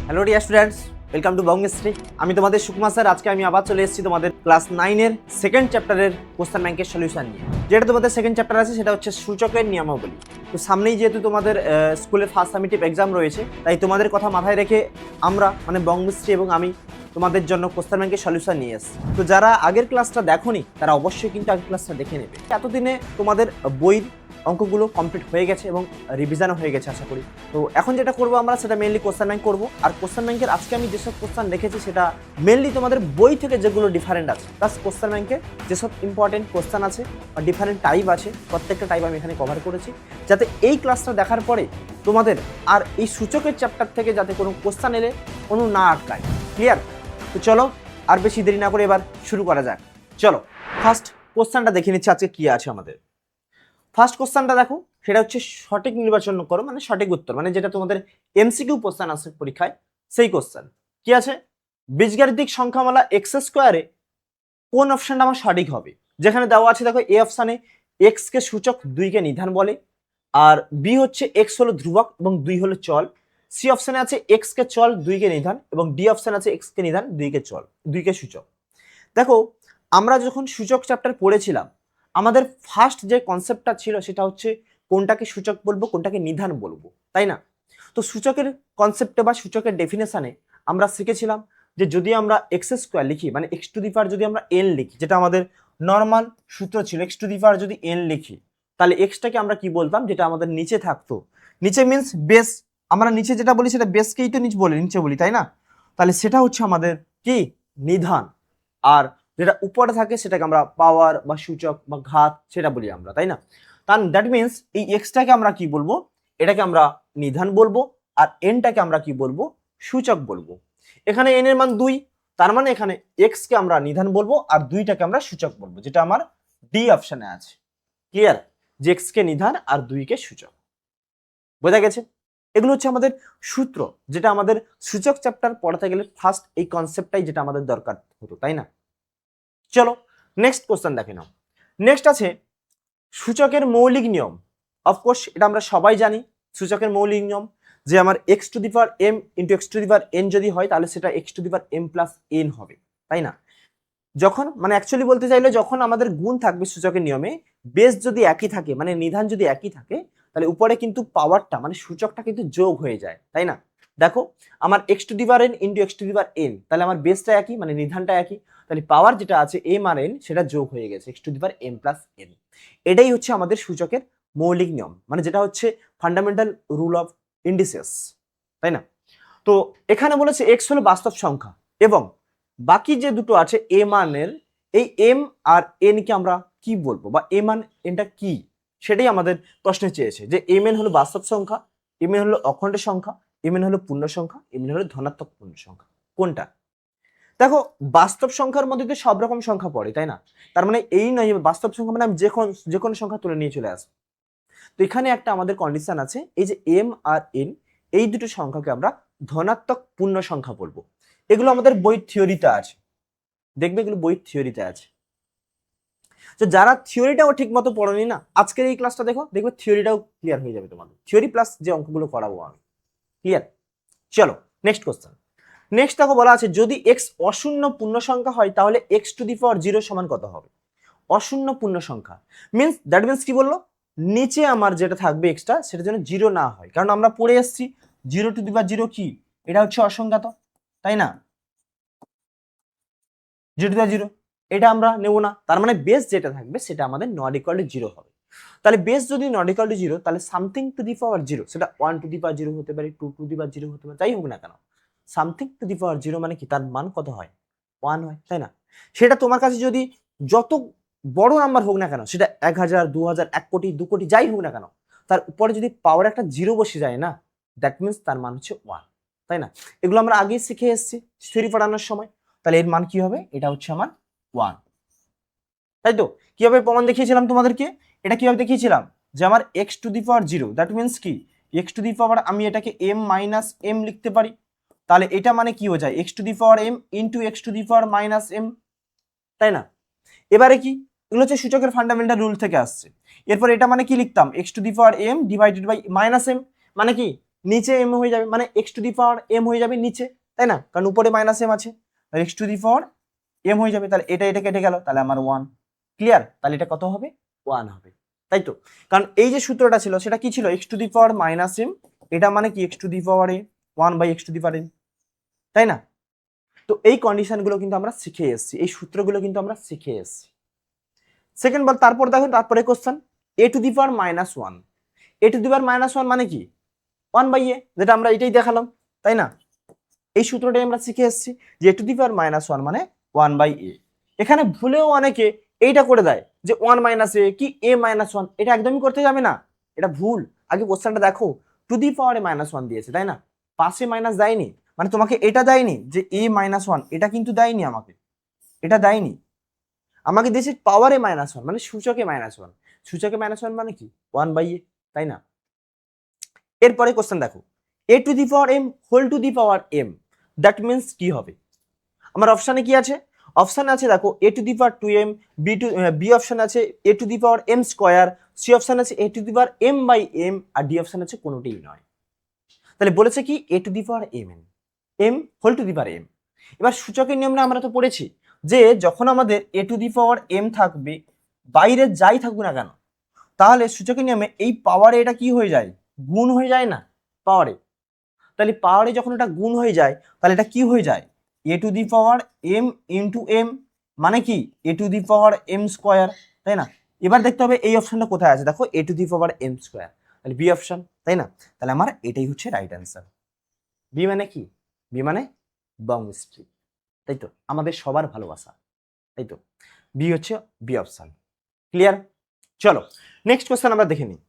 Hello dear students, welcome to Bangashree. আমি তোমাদের Sukumar sir. আজকে আমি আবার চলে এসেছি তোমাদের ক্লাস 9-এর সেকেন্ড চ্যাপ্টারের কোশ্চেন ব্যাংকের সলিউশন নিয়ে। যেটা তোমাদের সেকেন্ড চ্যাপ্টার আছে সেটা হচ্ছে সূচকের নিয়মাবলী। তো সামনেই যেহেতু তোমাদের স্কুলে ফার্স্ট সামিটিভ এক্সাম রয়েছে, তাই তোমাদের কথা মাথায় রেখে আমরা মানে বঙ্গশ্রী এবং আমি তোমাদের জন্য কোশ্চেন ব্যাংকের সলিউশন নিয়ে এসেছি। তো যারা আগের ক্লাসটা দেখোনি তারা অবশ্যই কিন্তু আগের ক্লাসটা দেখে নেবে। এতদিনে তোমাদের বইয়ের অঙ্কগুলো কমপ্লিট হয়ে গেছে এবং রিভিশনও হয়ে গেছে আশা করি। তো এখন যেটা করবো আমরা সেটা মেনলি কোশ্চেন ব্যাংক করবো। আর কোশ্চেন ব্যাংকের আজকে আমি যেসব কোশ্চেন রেখেছি সেটা মেনলি তোমাদের বই থেকে যেগুলো ডিফারেন্ট আছে, প্লাস কোশ্চেন ব্যাংকের যেসব ইম্পর্টেন্ট কোশ্চেন আছে বা ডিফারেন্ট টাইপ আছে, প্রত্যেকটা টাইপ আমি এখানে কভার করেছি, যাতে এই ক্লাসটা দেখার পরে তোমাদের আর এই সূচকের চ্যাপ্টার থেকে যাতে কোনো কোশ্চেন এলে কোনো না আটকায়। ক্লিয়ার? তো চলো আর বেশি দেরি না করে এবার শুরু করা যাক। চলো ফার্স্ট কোশ্চেনটা দেখে নিচ্ছি আজকে কি আছে আমাদের। ফার্স্ট কোশ্চেনটা দেখো, সেটা হচ্ছে সঠিক নির্বাচন করো, মানে সঠিক উত্তর, মানে যেটা তোমাদের এমসিকিউ কোশ্চেন আছে পরীক্ষায় সেই কোশ্চেন কি আছে। বীজগাণিতিক সংখ্যামালা এক্স স্কোয়ারে কোন অপশনটা আমার সঠিক হবে? যেখানে দেওয়া আছে দেখো, এ অপশানে এক্স কে সূচক 2 কে নিধান বলে, আর বি হচ্ছে এক্স হলো ধ্রুবক এবং 2 হলো চল, সি অপশানে আছে এক্স কে চল 2 কে নিধান, এবং ডি অপশানে আছে এক্স কে নিধান 2 কে চল 2 কে সূচক। দেখো, আমরা যখন সূচক চ্যাপ্টার পড়েছিলাম আমাদের ফার্স্ট যে কনসেপ্টটা ছিল সেটা হচ্ছে কোনটাকে সূচক বলবো কোনটাকে নিধান বলবো, তাই না? তো সূচকের কনসেপ্টে বা সূচকের ডেফিনেশনে আমরা শিখেছিলাম যে যদি আমরা এক্স স্কোয়ার লিখি, মানে এক্স টু দি পাওয়ার যদি আমরা এন লিখি, যেটা আমাদের নর্মাল সূত্র ছিল, এক্স টু দি পাওয়ার যদি এন লিখি তাহলে এক্সটাকে আমরা কি বলতাম, যেটা আমাদের নিচে থাকতো, নিচে মিন্স বেস, আমরা নিচে যেটা বলি সেটা বেসকেই তো নিচে বলি, তাই না? তাহলে সেটা হচ্ছে আমাদের কি নিধান, আর যেটা উপরে থাকে সেটাকে আমরা পাওয়ার বা সূচক বা ঘাত সেটা বলি আমরা, তাই না? তার দ্যাট মিনস এই এক্সটাকে আমরা কি বলবো, এটাকে আমরা নিধান বলবো, আর এনটাকে আমরা কি বলবো, সূচক বলবো। এখানে এন এর মান 2, তার মানে এখানে এক্স কে আমরা নিধান বলবো আর 2টাকে আমরা সূচক বলবো, যেটা আমার ডি অপশনে আছে। ক্লিয়ার? যে এক্স কে নিধান আর 2 কে সূচক। বোঝা গেছে? এগুলো হচ্ছে আমাদের সূত্র, যেটা আমাদের সূচক চ্যাপ্টার পড়াতে গেলে ফার্স্ট এই কনসেপ্টটাই যেটা আমাদের দরকার হতো, তাই না? চলো নেক্সট কোশ্চেন দেখে নাও। নেক্সট আছে সূচকের মৌলিক নিয়ম। অফকোর্স এটা আমরা সবাই জানি, সূচকের মৌলিক নিয়ম যে আমার x to the power M into x to the power N যদি হয় তাহলে সেটা X to the power M plus N হবে, তাই না? যখন মানে অ্যাকচুয়ালি বলতে চাইলে যখন আমাদের গুণ থাকবে সূচকের নিয়মে, বেস যদি একই থাকে মানে নিধান যদি একই থাকে, তাহলে উপরে কিন্তু পাওয়ারটা মানে সূচকটা কিন্তু যোগ হয়ে যায়, তাই না? দেখো, আমার x to the power N into x to the power N, তাহলে আমার বেসটা একই মানে নিধানটা একই, তাহলে পাওয়ার যেটা আছে এম আর এন সেটা যোগ হয়ে গেছে X to the power M plus N. এটাই হচ্ছে আমাদের সূচকের মৌলিক নিয়ম, মানে যেটা হচ্ছে ফান্ডামেন্টাল রুল অফ ইন্ডিসেস, তাই না? তো এখানে বলেছে এক্স হলো বাস্তব সংখ্যা এবং বাকি যে দুটো আছে এ মানের, এই এম আর এন কে আমরা কি বলবো, বা এ মান এনটা কি, সেটাই আমাদের প্রশ্নে চেয়েছে। যে এম এন হলো বাস্তব সংখ্যা, এম এন হলো অখণ্ড সংখ্যা, এম এন হলো পূর্ণ সংখ্যা, এম এন হলো ধনাত্মক পূর্ণ সংখ্যা, কোনটা? দেখো, বাস্তব সংখ্যার মধ্যে তো সব রকম সংখ্যা পড়ে, তাই না? তার মানে এই নয় বাস্তব সংখ্যা মানে আমি যে কোনো সংখ্যা তুলে নিয়ে চলে আসবো। তো এখানে একটা আমাদের কন্ডিশন আছে, এই যে এম আর এন এই দুটো সংখ্যাকে আমরা ধনাত্মক পূর্ণ সংখ্যা বলবো। এগুলো আমাদের বই থিওরিতে আছে, দেখবে এগুলো বই থিওরিতে আছে। তো যারা থিওরিটাও ঠিক মতো পড়নি না, আজকের এই ক্লাসটা দেখো, দেখবে থিওরিটাও ক্লিয়ার হয়ে যাবে তোমাদের, থিওরি প্লাস যে অঙ্কগুলো করাবো আমি। ক্লিয়ার? চলো নেক্সট কোশ্চেন। নেক্সট দেখো বলা আছে যদি এক্স অশূন্য পূর্ণ সংখ্যা হয় তাহলে এক্স টু দি পাওয়ার 0 সমান কত হবে? অশূন্য পূর্ণ সংখ্যা মিন্স দ্যাট মিন্স কি বললো, নিচে আমার যেটা থাকবে এক্সটা সেটা যেন 0 না হয়, কারণ আমরা পড়ে এসেছি 0 টু দি পাওয়ার 0 কি, এটা হচ্ছে অসংখ্যাত, তাই না? 0 টু দি পাওয়ার 0 এটা আমরা নেব না, তার মানে বেস যেটা থাকবে সেটা আমাদের নট ইকুয়াল টু 0 হবে। তাহলে বেস যদি নট ইকুয়াল টু 0 তাহলে সামথিং টু দি পাওয়ার 0, সেটা 1 টু দি পাওয়ার 0 হতে পারে, 2 টু দি পাওয়ার 0 হতে পারে, যাই হোক না কেন সামথিং টু দি পাওয়ার 0 মানে কি, তার মান কত হয়? 1 হয়, তাই না? সেটা তোমার কাছে যদি যত বড় নাম্বার হোক না কেন, সেটা 1000, 2000, 1 কোটি, 2 কোটি যাই হোক না কেন, তার উপরে যদি পাওয়ার একটা 0 বসে যায় না, দ্যাট মিনস তার মান হচ্ছে 1, তাই না? এগুলো আমরা আগেই শিখে এসেছি থিওরি পড়ানোর সময়। তাহলে এর মান কি হবে? এটা হচ্ছে আমার 1, তাই তো? কিভাবে প্রমাণ দেখিয়েছিলাম তোমাদেরকে? এটা কিভাবে দেখিয়েছিলাম যে আমার x to the power 0 that means কি, এক্স টু দি পাওয়ার আমি এটাকে এম মাইনাস এম লিখতে পারি, তাহলে এটা মানে কি হয়ে যায় X to the power M into x to the power minus M, তাই না? এবারে কি, এগুলো হচ্ছে সূচকের ফান্ডামেন্টাল রুল থেকে আসছে। এরপর এটা মানে কি লিখতাম, X to the power M divided by minus M, মানে কি নিচে এম হয়ে যাবে, মানে x to the power M হয়ে যাবে নিচে, তাই না, কারণ উপরে মাইনাস এম আছে, X to the power M হয়ে যাবে, তাহলে এটা কেটে গেল, তাহলে আমার 1। ক্লিয়ার? তাহলে এটা কত হবে? 1 হবে, তাই তো, কারণ এই যে সূত্রটা ছিল সেটা কি ছিল, X to the power minus M, এটা মানে কি X to the power A 1/x to the power M, তাই না? তো এই কন্ডিশনগুলো কিন্তু আমরা শিখে এসেছি, এই সূত্রগুলো কিন্তু আমরা শিখে এসেছি। সেকেন্ড বল, তারপর দেখুন তারপরে question, A to the power minus 1, A to the power minus 1 মানে কি 1/a, যেটা আমরা এটাই দেখালাম, তাই না? এই সূত্রটাই আমরা শিখে এসেছি যে এ টু দি পাওয়ার মাইনাস 1 মানে 1/a। এখানে ভুলেও অনেকে এইটা করে দেয় যে 1 মাইনাস এ কি a মাইনাস 1, এটা একদমই করতে যাবে না, এটা ভুল। আগে কোশ্চেনটা দেখো, টু দি পাওয়ারে মাইনাস 1 দিয়েছে, তাই না, পাশে মাইনাস দেয়নি, মানে তোমাকে এটা দেয়নি যে a মাইনাস 1, এটা কিন্তু দেয়নি আমাকে, এটা দেয়নি আমাকে, দিয়েছে পাওয়ারে মাইনাস 1 মানে সূচকে মাইনাস 1, সূচকে মাইনাস 1 মানে কি 1/a, তাই না? এরপরে কোশ্চেন দেখো, a to the power m whole to the power m, that means কি হবে? আমার অপশানে কি আছে? অপশানে আছে দেখো a to the power 2m, B option আছে a to the power m square, C option আছে a to the power m/m, আর ডি অপশান আছে কোনোটিই নয়। তাহলে বলেছে কি a to the power m whole to the power m. এবার সূচকের নিয়মটা আমরা তো পড়েছি যে যখন আমাদের এ টু দি পাওয়ার এম থাকবে, বাইরে যাই থাকবে না কেন, তাহলে সূচকের নিয়মে এই পাওয়ারে এটা কি হয়ে যায়, গুণ হয়ে যায় না পাওয়ারে, তাহলে পাওয়ারে যখন এটা গুণ হয়ে যায় তাহলে এটা কি হয়ে যায়, a to the power M into m, মানে কি a to the power m square, তাই না? এবার দেখতে হবে এই অপশনটা কোথায় আছে, দেখো a to the power m square, তাহলে বি অপশন, তাই না? তাহলে আমার এটাই হচ্ছে রাইট অ্যান্সার। বি মানে কি? বি মানে বঙ্গশ্রী, তাই তো, আমাদের সবার ভালোবাসা, তাই তো, বি হচ্ছে বি অপশন। ক্লিয়ার? চলো নেক্সট কোশ্চেন আমরা দেখে নিই।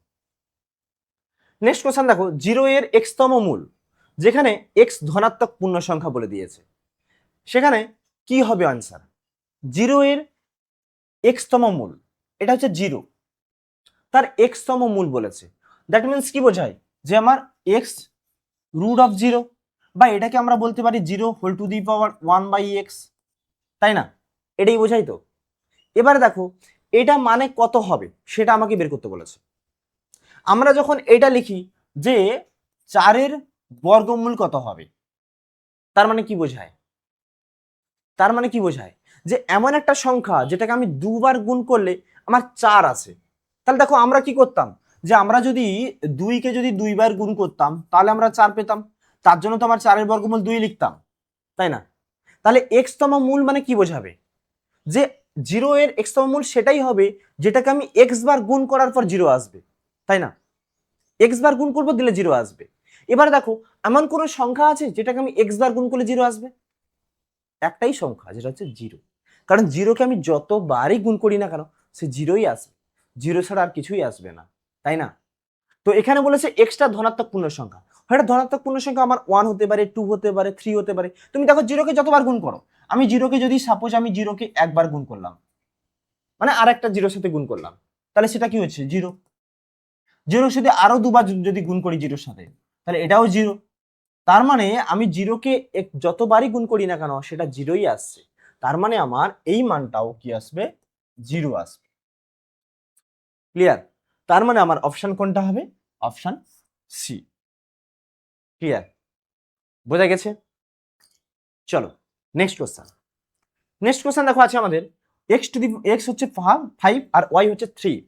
নেক্সট কোশ্চেন দেখো, 0 এর এক্সতম মূল, যেখানে এক্স ধনাত্মক পূর্ণ সংখ্যা বলে দিয়েছে, সেখানে কি হবে আনসার? 0 এর এক্সতম মূল, এটা হচ্ছে 0, তার এক্সতম মূল বলেছে, দ্যাট মিনস কি বোঝায় যে আমার এক্স রুট অফ 0, বা এটাকে আমরা বলতে পারি 0 whole to the power 1/x, তাই না? এটাই বোঝাই তো। এবারে দেখো এটা মানে কত হবে সেটা আমাকে বের করতে বলেছে। আমরা যখন এটা লিখি যে 4-এর বর্গমূল কত হবে, তার মানে কি বোঝায়? তার মানে কি বোঝায় যে এমন একটা সংখ্যা যেটাকে আমি দুবার গুণ করলে আমার 4 আছে। তাহলে দেখো আমরা কি করতাম, যে আমরা যদি 2কে যদি 2বার গুণ করতাম তাহলে আমরা 4 পেতাম, তার জন্য তো আমার 4-এর বর্গমূল 2 লিখতাম, তাই না? তাহলে এক্সতম মূল মানে কি বোঝাবে, যে 0 এর এক্সতম মূল সেটাই হবে যেটাকে আমি এক্স বার গুণ করার পর 0 আসবে, তাই না? এক্স বার গুণ করবো দিলে 0 আসবে। এবার দেখো এমন কোন সংখ্যা আছে যেটাকে আমি এক্স বার গুণ করলে 0 আসবে? একটাই সংখ্যা, যেটা হচ্ছে 0, কারণ 0কে আমি যতবারই গুণ করি না কেন সে 0ই আসবে, 0 ছাড়া আর কিছুই আসবে না, তাই না? তো এখানে বলেছে এক্সটা ধনাত্মক পূর্ণ সংখ্যা, হয় ধনাত্মক পূর্ণ সংখ্যা আমার 1 হতে পারে, 2 হতে পারে, 3 হতে পারে। তুমি দেখো 0কে যতবার গুণ করো, আমি 0কে যদি সাপোজ আমি 0কে একবার গুণ করলাম, মানে আর একটা 0 সাথে গুণ করলাম, তাহলে সেটা কি হচ্ছে 0। 0 সাথে আরো দুবার যদি গুণ করি 0 সাথে, তাহলে এটাও 0। তার মানে আমি 0কে যতবারই গুণ করি না কেন সেটা 0ই আসছে, তার মানে আমার এই মানটাও কি আসবে, 0 আসবে। ক্লিয়ার? তার মানে আমার অপশন কোনটা হবে, অপশন সি। ক্লিয়ার? বোঝা গেছে? চলো নেক্সট কোশ্চেন। নেক্সট কোশ্চেন দেখো আছে আমাদের এক্স হচ্ছে 5 আর ওয়াই হচ্ছে 3,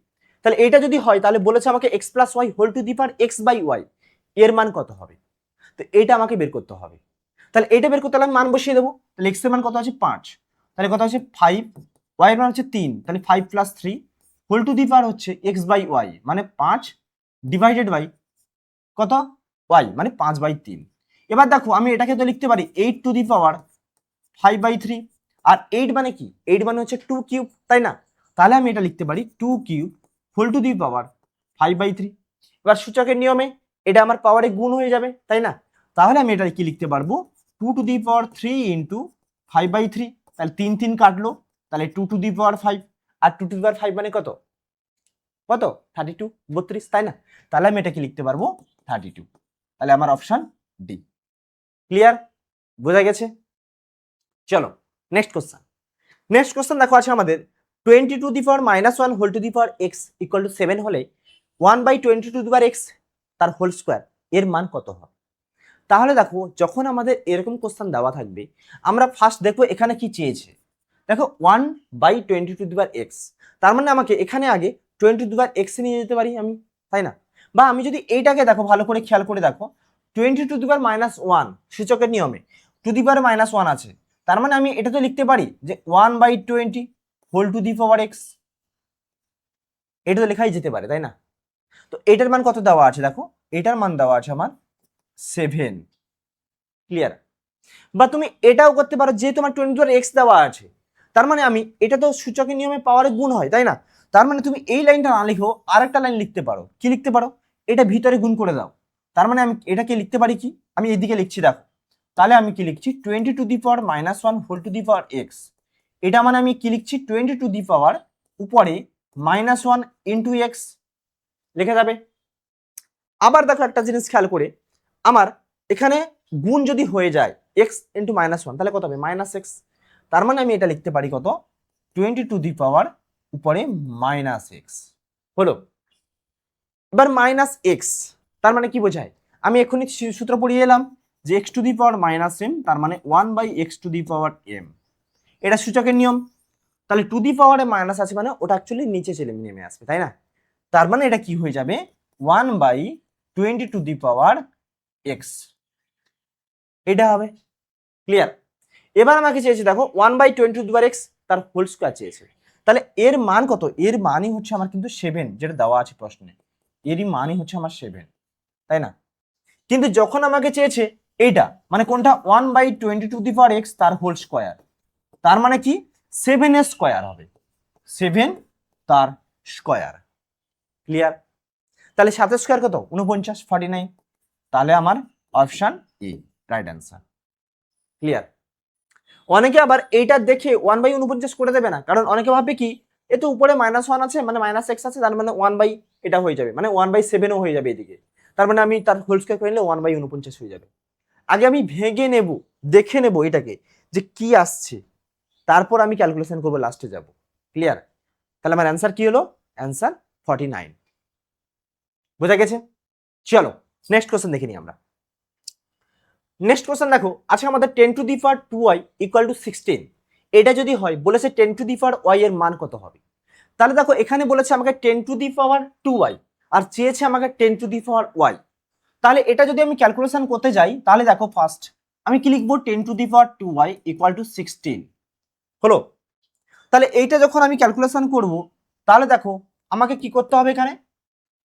তাহলে এটা যদি হয় তাহলে বলেছে আমাকে X plus Y whole to the power X by Y, এর মান কত হবে? তো এটা আমাকে বের করতে হবে। তাহলে এটা বের করতে হলে আমি মান বসিয়ে দেবো, তাহলে এক্স এর মান কত আছে 5, তাহলে কত আছে 5, ওয়াই এর মান হচ্ছে 3, তাহলে 5 প্লাস 3 হোল টু দি পাওয়ার হচ্ছে এক্স বাই ওয়াই, মানে 5 ডিভাইডেড বাই কত, ওয়াই, মানে 5/3। এবার দেখো আমি এটাকে তো লিখতে পারি 8 টু দি পাওয়ার 5/3, আর 8 মানে কি, 8 মানে হচ্ছে 2 কিউব, তাই না? তাহলে আমি এটা লিখতে পারি 2 কিউব হোল টু দি পাওয়ার 5/3। এবার সূচকের নিয়মে এটা আমার পাওয়ারে গুণ হয়ে যাবে, তাই না? তাহলে আমি এটা কি লিখতে পারবো, 2 টু দি পাওয়ার 3 ইন্টু 5/3, তাহলে 3 3 কাটলো, তাহলে 2 to the power 5, R 2 to the power 5 মানে কত, কত 32, 32, তাই না? তাহলে আমি এটা কি লিখতে পারবো 32, তাহলে আমার অপশন ডি। ক্লিয়ার? বোঝা গেছে? চলো নেক্সট কোশ্চেন। নেক্সট কোশ্চেন দেখো আছে আমাদের 20 to the power -1 whole to the power x equal to 7 হলে 1/20 টু দি পাওয়ার এক্স তার হোল স্কোয়ার এর মান কত হবে? তাহলে দেখো যখন আমাদের এরকম কোশ্চেন দেওয়া থাকবে আমরা ফার্স্ট দেখবো এখানে কি চেয়েছে। দেখো 1/20^x, তার মানে আমাকে এখানে আগে 20^x নিয়ে যেতে পারি আমি, তাই না? বা আমি যদি এইটাকে দেখো ভালো করে খেয়াল করে দেখো 20^-1 সূচকের নিয়মে (2^-1 আছে, তার মানে আমি এটা তো লিখতে পারি যে 1/20^x, এটা তো লেখাই যেতে পারে, তাই না? তো এটার মান কত দেওয়া আছে দেখো, এটার মান দেওয়া আছে আমার 7। ক্লিয়ার? বা তুমি এটাও করতে পারো যে তোমার 20^x দেওয়া আছে, তার মানে আমি এটা তো সূচকের নিয়মে পাওয়ারে গুণ হয়, তাই না? তার মানে তুমি এই লাইনটা না লিখো আরেকটা লাইন লিখতে পারো। কি লিখতে পারো? এটা ভিতরে গুণ করে দাও। তার মানে আমি এটাকে লিখতে পারি কি, আমি এদিকে লিখছি দেখো, তাহলে আমি কি লিখছি 20^-1 এটা মানে আমি কি লিখছি 20 উপরে -1 ইন্টু এক্স লিখে যাবে। আবার দেখো একটা জিনিস খেয়াল করে, আমার এখানে গুণ যদি হয়ে যায় x ইন্টু -1 তাহলে কত হবে -x, তার মানে আমি এটা লিখতে পারি কত 20 উপরে -x হলো। এবার -x তার মানে কি বোঝায়, আমি এক্ষুনি সূত্র পড়িয়ে এলাম যে x⁻m তার মানে 1/x⁻m, এটা সূচকের নিয়ম। তাহলে টু দি পাওয়ারে মাইনাস আছে মানে ওটা অ্যাকচুয়ালি নিচে নেমে আসবে, তাই না? তার মানে এটা কি হয়ে যাবে 1/20^x, এটা হবে। ক্লিয়ার? এবার আমাকে চেয়েছে দেখো 1/20^x তার হোল স্কয়ার চেয়েছে, তাহলে এর মান কত? এর মানই হচ্ছে আমার কিন্তু 7, যেটা দেওয়া আছে প্রশ্নে, এরই মানই হচ্ছে আমার 7, তাই না? কিন্তু যখন আমাকে চেয়েছে এইটা মানে কোনটা 1/20^x তার হোল স্কয়ার, তার মানে কি 7 এর স্কয়ার হবে, 7 তার স্কয়ার। ক্লিয়ার? তাহলে 7 এর স্কয়ার কত? 49, তাহলে আমার option E right answer. Clear? অনেকে আবার এইটা দেখে 1/49 করে দেবে না, কারণ অনেকে ভাববে কি এ তো উপরে -1 আছে মানে -x আছে, তার মানে 1 এটা হয়ে যাবে, মানে 1/7ও হয়ে যাবে এদিকে, তার মানে আমি তার হোল স্কয়ার করে নিলে 1/49 হয়ে যাবে। আগে আমি ভেঙে নেব, দেখে নেব এটাকে যে কি আসছে, তারপর আমি ক্যালকুলেশন করবো, লাস্টে যাব। ক্লিয়ার? তাহলে আমার অ্যান্সার কি হলো? অ্যান্সার 49। বোঝা গেছে? চলো নেক্সট কোশ্চেন দেখে নিই আমরা। নেক্সট কোশ্চেন দেখো, আচ্ছা আমাদের 10^2y = 16, এটা যদি হয় বলেছে 10^y এর মান কত হবে? তাহলে দেখো এখানে বলেছে আমাকে 10^2y আর চেয়েছে আমাকে 10^y, তাহলে এটা যদি আমি ক্যালকুলেশন করতে যাই তাহলে দেখো ফার্স্ট আমি কি লিখবো 10^2y = 16 হলো। তাহলে এইটা যখন আমি ক্যালকুলেশন করব তাহলে দেখো আমাকে কি করতে হবে,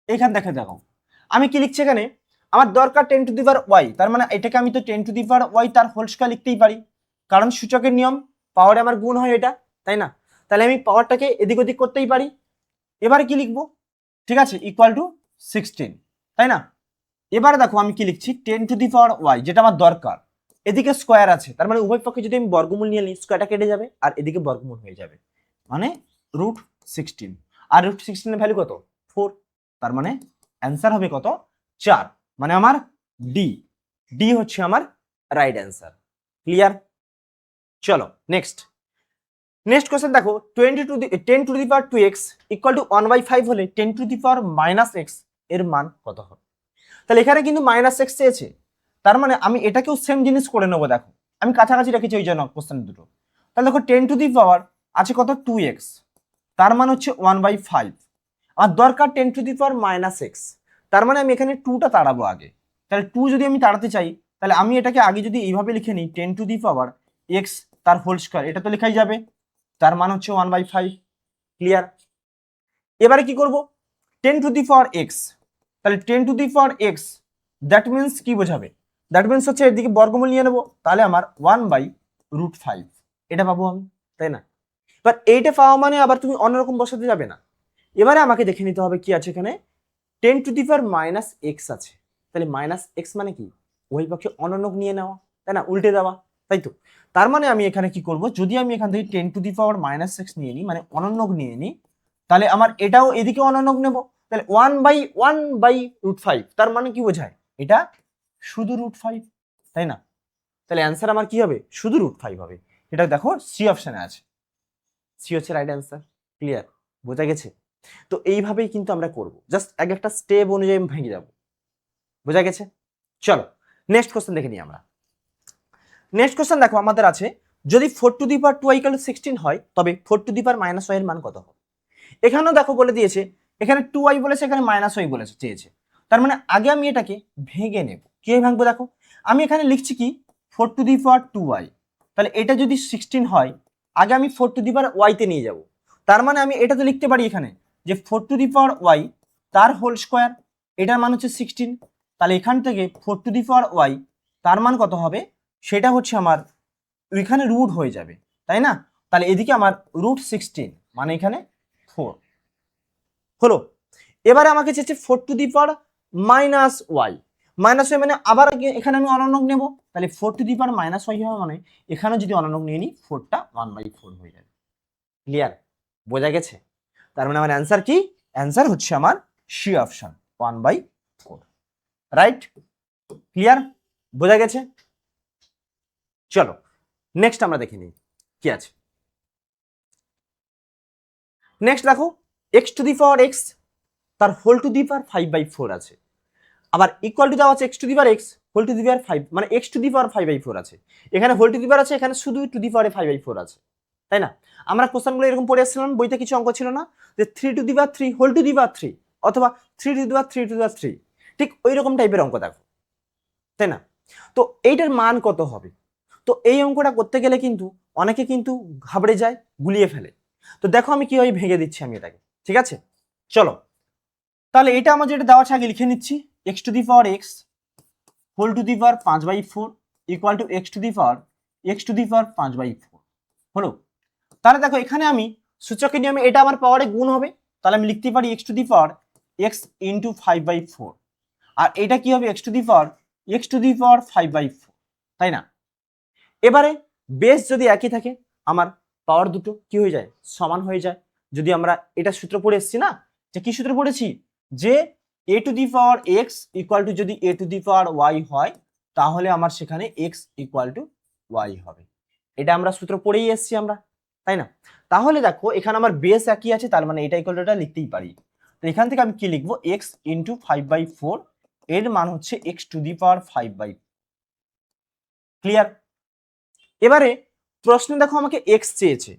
এখান দেখো আমি কি লিখছি এখানে, আমার দরকার 10^y, তার মানে এটাকে আমি তো 10^y তার হোল স্কয়ার লিখতেই পারি, কারণ সূচকের নিয়ম পাওয়ারে আমার গুণ হয় এটা, তাই না? তাহলে আমি পাওয়ারটাকে এদিক ওদিক করতেই পারি। এবারে কি লিখবো, ঠিক আছে, =16, তাই না? এবারে দেখো আমি কি লিখছি 10^y, যেটা আমার দরকার, এদিকে স্কয়ার আছে, তার মানে উভয় পক্ষে যদি আমি বর্গমূল নিয়ে নিই স্কয়ারটা কেটে যাবে আর এদিকে বর্গমূল হয়ে যাবে, মানে √16, আর √16 এর ভ্যালু কত? 4, তার মানে অ্যান্সার হবে কত? 4, মানে আমার ডি হচ্ছে আমার রাইট অ্যান্সার। ক্লিয়ার? চলো নেক্সট কোশ্চেন দেখো 10^2x = 1/5 হলে 10⁻⁻x এর মান কত হবে? তাহলে এখানে কিন্তু -x চেয়েছে, তার মানে আমি এটাকেও সেম জিনিস করে নেবো। দেখো আমি কাছাকাছি রেখেছি ওই জন্য কোশ্চেন দুটো। তাহলে দেখো 10⁻⁻ আছে কত? 2x, তার মানে হচ্ছে 1/5, আর দরকার 10⁻⁻x, তার মানে আমি এখানে 2টা তাড়াবো আগে। তাহলে 2 যদি আমি তাড়াতে চাই তাহলে আমি এটাকে আগে যদি এইভাবে লিখে নিই 10⁻x তার হোল স্কয়ার, এটা তো লেখাই যাবে, তার মান হচ্ছে 1/5। ক্লিয়ার? এবারে কি করব 10⁻x, তাহলে 10⁻x দ্যাট মিন্স কি বোঝাবে? দ্যাট মিন্স হচ্ছে এদিকে বর্গমূল নিয়ে নেব, তাহলে আমার 1/√5 এটা পাবো আমি, তাই না? এবার এইটা পাওয়া মানে আবার তুমি অন্যরকম বসাতে যাবে না, এবারে আমাকে দেখে নিতে হবে কি আছে এখানে 10⁻⁻x আছে, তাহলে -x মানে কি ওই পক্ষে অনন্যক নিয়ে নেওয়া, তাই না, উল্টে দেওয়া, তাই তো? তার মানে আমি এখানে কি করব, যদি আমি এখান থেকে 10⁻⁻x নিয়ে নিই মানে অনন্যক নিয়ে নিই, তাহলে আমার এটাও এদিকে অনন্যক নেব, তাহলে 1/1/√5, তার মানে কি বোঝায় এটা শুধু √5, তাই না? তাহলে অ্যান্সার আমার কি হবে? শুধু √5 হবে। এটা দেখো সি অপশনে আছে, সি হচ্ছে রাইট অ্যান্সার। ক্লিয়ার? বোঝা গেছে? তো এইভাবেই কিন্তু আমরা করব, জাস্ট এক একটা স্টেপ অনুযায়ী ভেঙে যাব। বোঝা গেছে? চলো নেক্সট কোশ্চেন দেখে নিই আমরা। নেক্সট কোশ্চেন দেখো আমাদের আছে, যদি 4 = 2 = 16 হয় তবে 4 এর মান কত হবে? এখানেও দেখো বলে দিয়েছে, এখানে 2y বলেছে, এখানে -y বলেছে চেয়েছে। তার মানে আগে আমি এটাকে ভেঙে নেব। কিভাবে ভাঙবো দেখো, আমি এখানে লিখছি কি 4 তাহলে এটা যদি 16 হয়, আগে আমি 4 তে নিয়ে যাব। তার মানে আমি এটা তো লিখতে পারি এখানে যে 4 তার হোল স্কোয়ার, এটার মান হচ্ছে 16। তাহলে এখান থেকে 4 তার মান কত হবে, সেটা হচ্ছে আমার এখানে রুট হয়ে যাবে, তাই না? তাহলে এদিকে আমার √16 মানে এখানে 4 হলো। এবারে আমাকে চেয়েছে 4 -y মানে আবার এখানে আমি অনন্যক নেব, তাহলে 4 হবে মানে এখানে যদি অনন্যক নিয়ে নিই 4টা 1/4 হয়ে যাবে। ক্লিয়ার? বোঝা গেছে? তার মানে আমার অ্যান্সার কি? অ্যান্সার হচ্ছে আমার সি অপশন 1/4। রাইট? ক্লিয়ার? বোঝা গেছে? চলো নেক্সট আমরা দেখে নিই কি আছে। নেক্সট দেখো x তার হোল টু দি পাওয়ার 5/4 আছে, আবার ইকুয়াল টু দেওয়া আছে x whole to the power 5 মানে x টু দি পাওয়ার 5/4 আছে। এখানে হোল টু দি পাওয়ার আছে, এখানে শুধু টু দি পাওয়ারে 5/4 আছে, তাই না? আমরা কোশ্চেনগুলো এরকম পড়ে আসছিলাম, বইতে কিছু অঙ্ক ছিল না যে 3 to the power 3 whole to the power 3 অথবা 3 to the power 3 to the power 3, ঠিক ওই রকম টাইপের অঙ্ক দেখো, তাই না? তো এইটার মান কত হবে? তো এই অঙ্কটা করতে গেলে কিন্তু অনেকে কিন্তু ঘাবড়ে যায়, গুলিয়ে ফেলে। তো দেখো আমি কিভাবে ভেঙে দিচ্ছি আমি এটাকে, ঠিক আছে? চলো তাহলে এটা আমার যেটা দেওয়া আছে আগে লিখে নিচ্ছি, x whole to the power 5/4 equal to x to the power 5/4 হলো। তাহলে দেখো এখানে আমি সূচকের নিয়মে এটা আমার পাওয়ারে গুণ হবে, তাহলে আমি লিখতে পারি x to the power x into 5/4, আর এটা কি হবে x টু দি পাওয়ার 5/4, তাই না? এবারে বেস যদি একই থাকে আমার পাওয়ার দুটো কি হয়ে যায়, সমান হয়ে যায়। যদি আমরা এটা সূত্র পড়ে এসেছি না, যে কি সূত্র পড়েছি, যে a two the power x equal two যদি a two the power y হয়, তাহলে আমার সেখানে x ইকুয়াল টু y হবে। এটা আমরা সূত্র পড়েই এসেছি আমরা, তাই না? তাহলে দেখো এখানে আমার বেস একই আছে, তার মানে এটা ইকুয়াল টু এটা লিখতেই পারি। তো এখান থেকে আমি কি লিখবো, x ইন্টু 5/4 এর মান হচ্ছে x to the power 5/4। Clear? এবারে প্রশ্নে দেখো আমাকে x চেয়েছে,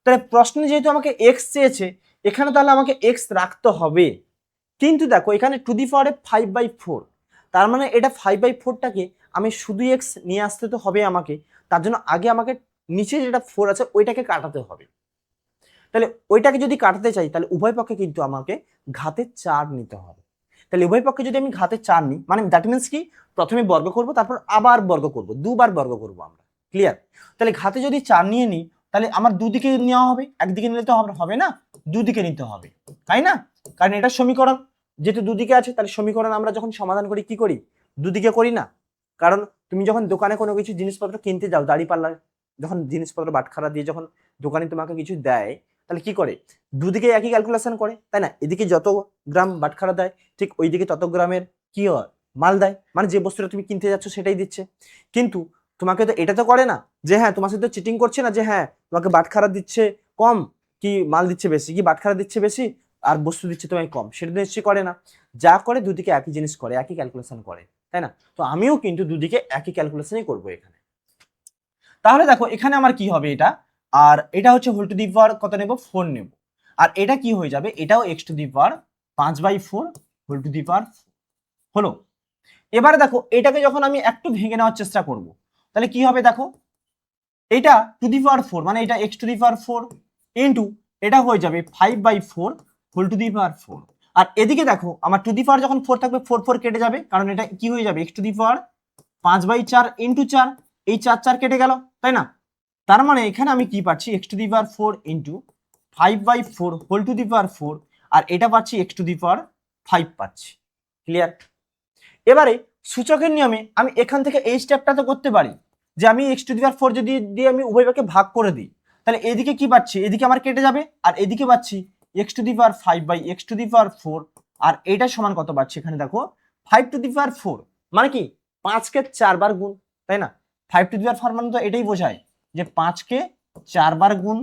তাহলে প্রশ্নে যেহেতু আমাকে x চেয়েছে, এখানে তাহলে আমাকে x রাখতে হবে। কিন্তু দেখো এখানে টু দি পাওয়ারে 5/4, তার মানে এটা 5/4টাকে আমি শুধু x নিয়ে আসতে তো হবে আমাকে, তার জন্য আগে আমাকে নিচে যেটা 4 আছে ওইটাকে কাটাতে হবে। তাহলে ওইটাকে যদি কাটাতে চাই তাহলে উভয় পক্ষে কিন্তু আমাকে ঘাতে 4 নিতে হবে। তাহলে উভয় পক্ষে যদি আমি ঘাতে 4 নিই, মানে দ্যাট মিনস কি, প্রথমে বর্গ করব, তারপর আবার বর্গ করব, দুবার বর্গ করব আমরা। ক্লিয়ার? তাহলে ঘাতে যদি 4 নিয়ে নিই, তাহলে আমার দুদিকে নেওয়া হবে, একদিকে নিলে তো হবে না, দুদিকে নিতে হবে, তাই না? কারণ এটা সমীকরণ, যেহেতু দুদিকে আছে, তাহলে সমীকরণ আমরা যখন সমাধান করি কি করি, দুদিকে করি না? কারণ তুমি যখন দোকানে কোনো কিছু জিনিসপত্র কিনতে যাও, দাঁড়িপাল্লা যখন জিনিসপত্র বাটখারা দিয়ে যখন দোকানে তোমাকে কিছু দেয়, তাহলে কি করে, দুদিকে একই ক্যালকুলেশন করে, তাই না? এদিকে যত গ্রাম বাটখারা দেয়, ঠিক ওইদিকে তত গ্রামের কি হয়, মাল দেয়, মানে যে বস্তুটা তুমি কিনতে যাচ্ছ সেটাই দিচ্ছে। কিন্তু তোমাকে তো এটা তো করে না যে হ্যাঁ তোমার সাথে চিটিং করছে না, যে হ্যাঁ তোমাকে বাটখারা দিচ্ছে কম, কি মাল দিচ্ছে বেশি, কি বাটখারা দিচ্ছে বেশি আর বস্তু দিচ্ছে তোমায় কম, সেটা তো নিশ্চয়ই করে না। যা করে দুদিকে একই জিনিস করে, একই ক্যালকুলেশন করে, তাই না? তো আমিও কিন্তু দুদিকে একই ক্যালকুলেশনই করবো এখানে। তাহলে দেখো এখানে আমার কি হবে, এটা আর এটা হচ্ছে হোল টু দি পাওয়ার কত নেব, 4 নেব, আর এটা কি হয়ে যাবে, এটাও x to the power 5/4 whole to the power হলো। এবারে দেখো এটাকে যখন আমি একটু ভেঙে নেওয়ার চেষ্টা করব, তাহলে কি হবে দেখো, এটা টু দি পাওয়ার 4 মানে এটা x to the power 4 into এটা হয়ে যাবে 5/4 হোল টু দি পাওয়ার 4, আর এদিকে দেখো আমার টু দি পাওয়ার যখন 4 থাকবে 4 4 কেটে যাবে, কারণ এটা কি হয়ে যাবে x to the power 5/4 into 4, এই 4 4 কেটে গেল, তাই না? তার মানে এখানে আমি কি পাচ্ছি, x to the power 4 into 5/4 whole to the power 4, আর এটা পাচ্ছি x টু দি পাওয়ার 5 পাচ্ছি। ক্লিয়ার? এবারে সূচকের নিয়মে আমি এখান থেকে এই স্টেপটা তো করতে পারি, যে আমি x টু দি পাওয়ার 4 যদি দিয়ে আমি উভয় পক্ষে ভাগ করে দিই, তাহলে এদিকে কি পাচ্ছি, এদিকে আমার কেটে যাবে, আর এদিকে পাচ্ছি x to the power 5/x to the power 4, আর এটা সমান কত পাচ্ছি, এখানে দেখো 5 টু দি পাওয়ার 4 মানে কি 5 কে 4 বার গুণ, তাই না? 5 টু দি পাওয়ার 4 মানে তো এটাই বোঝায় যে 5 কে 4 বার গুণ,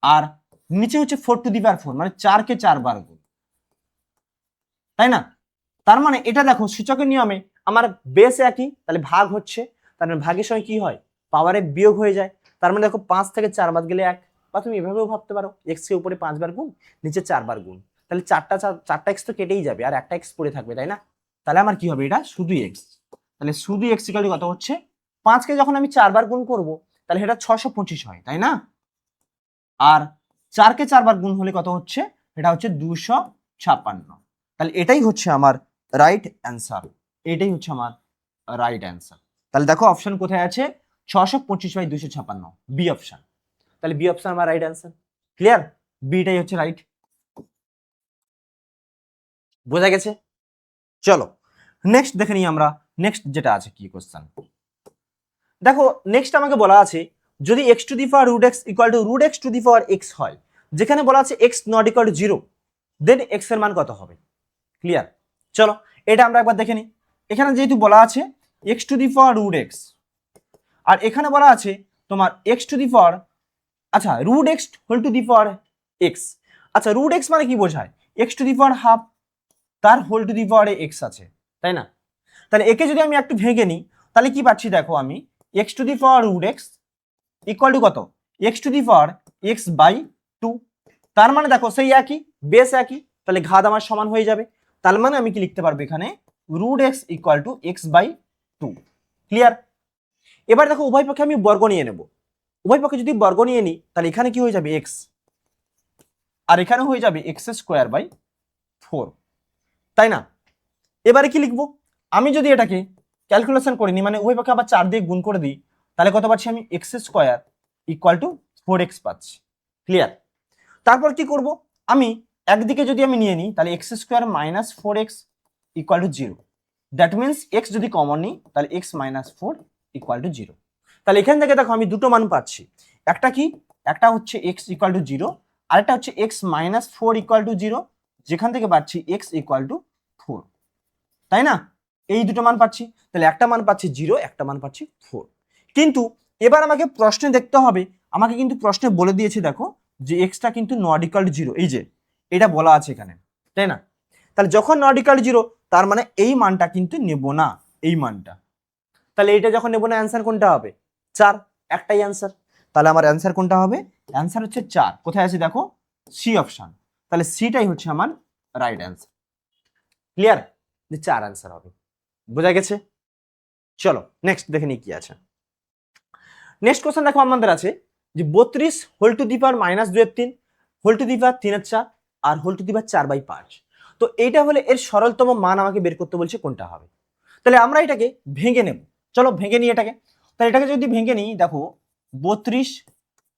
আর নিচে হচ্ছে 4 টু দি পাওয়ার 4 মানে 4 কে 4 বার গুণ, তাই না? তার মানে এটা দেখো সূচকের নিয়মে আমার বেস একই, তাহলে ভাগ হচ্ছে, তার মানে ভাগের সময় কি হয়, পাওয়ারে বিয়োগ হয়ে যায়। তার মানে দেখো 5 থেকে 4 বাদ গেলে 1, বা তুমি এভাবেও ভাবতে পারো এক্স কে উপরে 5 বার গুণ, নিচে 4 বার গুণ, তাহলে চারটা এক্স তো কেটেই যাবে আর একটা এক্স পড়ে থাকবে, তাই না? তাহলে আমার কি হবে, এটা শুধু এক্স। তাহলে শুধু এক্স ইকুয়াল কত হচ্ছে, 5 কে যখন আমি 4 বার গুণ করব তাহলে এটা 625 হয়, তাই না? আর 4 কে 4 বার গুণ হলে কত হচ্ছে, এটা হচ্ছে 256। তাহলে এটাই হচ্ছে আমার রাইট অ্যান্সার, এটাই হচ্ছে আমার রাইট অ্যান্সার। তাহলে দেখো অপশন কোথায় আছে, 625/256, বি অপশন। তাহলে বি অপশন আমার রাইট অ্যান্সার। ক্লিয়ার, বিটাই হচ্ছে রাইট। বোঝা গেছে? চলো নেক্সট দেখে নিই আমরা, নেক্সট যেটা আছে কি কোশ্চেন। দেখো নেক্সট আমাকে বলা আছে যদি x to the power √x equal to √x to the power x হয়, যেখানে বলা আছে x not equal to 0, then x এর মান কত হবে? ক্লিয়ার, চলো এটা আমরা একবার দেখে নিই। এখানে যেহেতু বলা আছে x to the power √x, আর এখানে বলা আছে তোমার x টু দি পাওয়ার, আচ্ছা √x whole to the power x, আচ্ছা √x মানে কি বোঝায়, x to the power half, তার হোল টু দি পাওয়ারে x আছে, তাই না? তাহলে একে যদি আমি একটু ভেঙে নিই তাহলে কি পাচ্ছি, দেখো আমি x to the power √x equal two কত, x to the power x/2, তার মানে দেখো সেই একই, বেস একই, তাহলে ঘাত আমার সমান হয়ে যাবে। তার মানে আমি কি লিখতে পারবো এখানে, √x equal two x/2। Clear, এবার দেখো উভয় পক্ষে আমি বর্গ নিয়ে নেব, উভয় পক্ষে যদি বর্গ নিয়ে নিই তাহলে এখানে কি হয়ে যাবে x, আর এখানে হয়ে যাবে x²/4, তাই না? এবারে কি লিখবো, আমি যদি এটাকে ক্যালকুলেশন করে নিই, মানে উভয় পক্ষে আবার 4 দিয়ে গুণ করে দিই, তাহলে কত পাচ্ছি আমি, x² ইকুয়াল টু 4x পাচ্ছি। ক্লিয়ার, তারপর কি করব, আমি একদিকে যদি আমি নিয়ে নিই তাহলে x² - 4x equal to 0, that means x যদি কমন নিই তাহলে x - 4 ইকুয়াল টু 0। তাহলে এখান থেকে দেখো আমি দুটো মান পাচ্ছি, একটা কি, একটা হচ্ছে x ইকুয়াল টু 0, আরেকটা হচ্ছে x - 4 ইকুয়াল টু 0, যেখান থেকে পাচ্ছি x ইকুয়াল টু 4, তাই না? এই দুটো মান পাচ্ছি, তাহলে একটা মান পাচ্ছি 0, একটা মান পাচ্ছি 4। কিন্তু এবার আমাকে প্রশ্নে দেখতে হবে, আমাকে কিন্তু প্রশ্নে বলে দিয়েছে দেখো যে এক্সটা কিন্তু নট ইকুয়াল টু 0, এই যে এটা বলা আছে এখানে, তাই না? তাহলে যখন নট ইকুয়াল টু 0 তার মানে এই মানটা কিন্তু নেব না, এই মানটা, তাহলে এইটা যখন নেব না অ্যান্সার কোনটা হবে, 4, একটাই অ্যান্সার। তাহলে আমার অ্যান্সার কোনটা হবে, অ্যান্সার হচ্ছে 4, কোথায় আছে দেখো, সি অপশন। তাহলে সিটাই হচ্ছে আমার রাইট অ্যান্সার। ক্লিয়ার, যে 4 অ্যান্সার হবে। বোঝা গেছে? চলো নেক্সট দেখে নিই কি আছে। নেক্সট কোশ্চেন দেখো আমাদের আছে যে 32 whole to the power -2/3 whole to the power 3/4 আর হোল টু দি পাওয়ার 4/5। তো এইটা হলে এর সরলতম মান আমাকে বের করতে বলছে, কোনটা হবে? তাহলে আমরা এটাকে ভেঙে নেব, চলো ভেঙে নিই এটাকে। তাহলে এটাকে যদি ভেঙে নিই, দেখো 32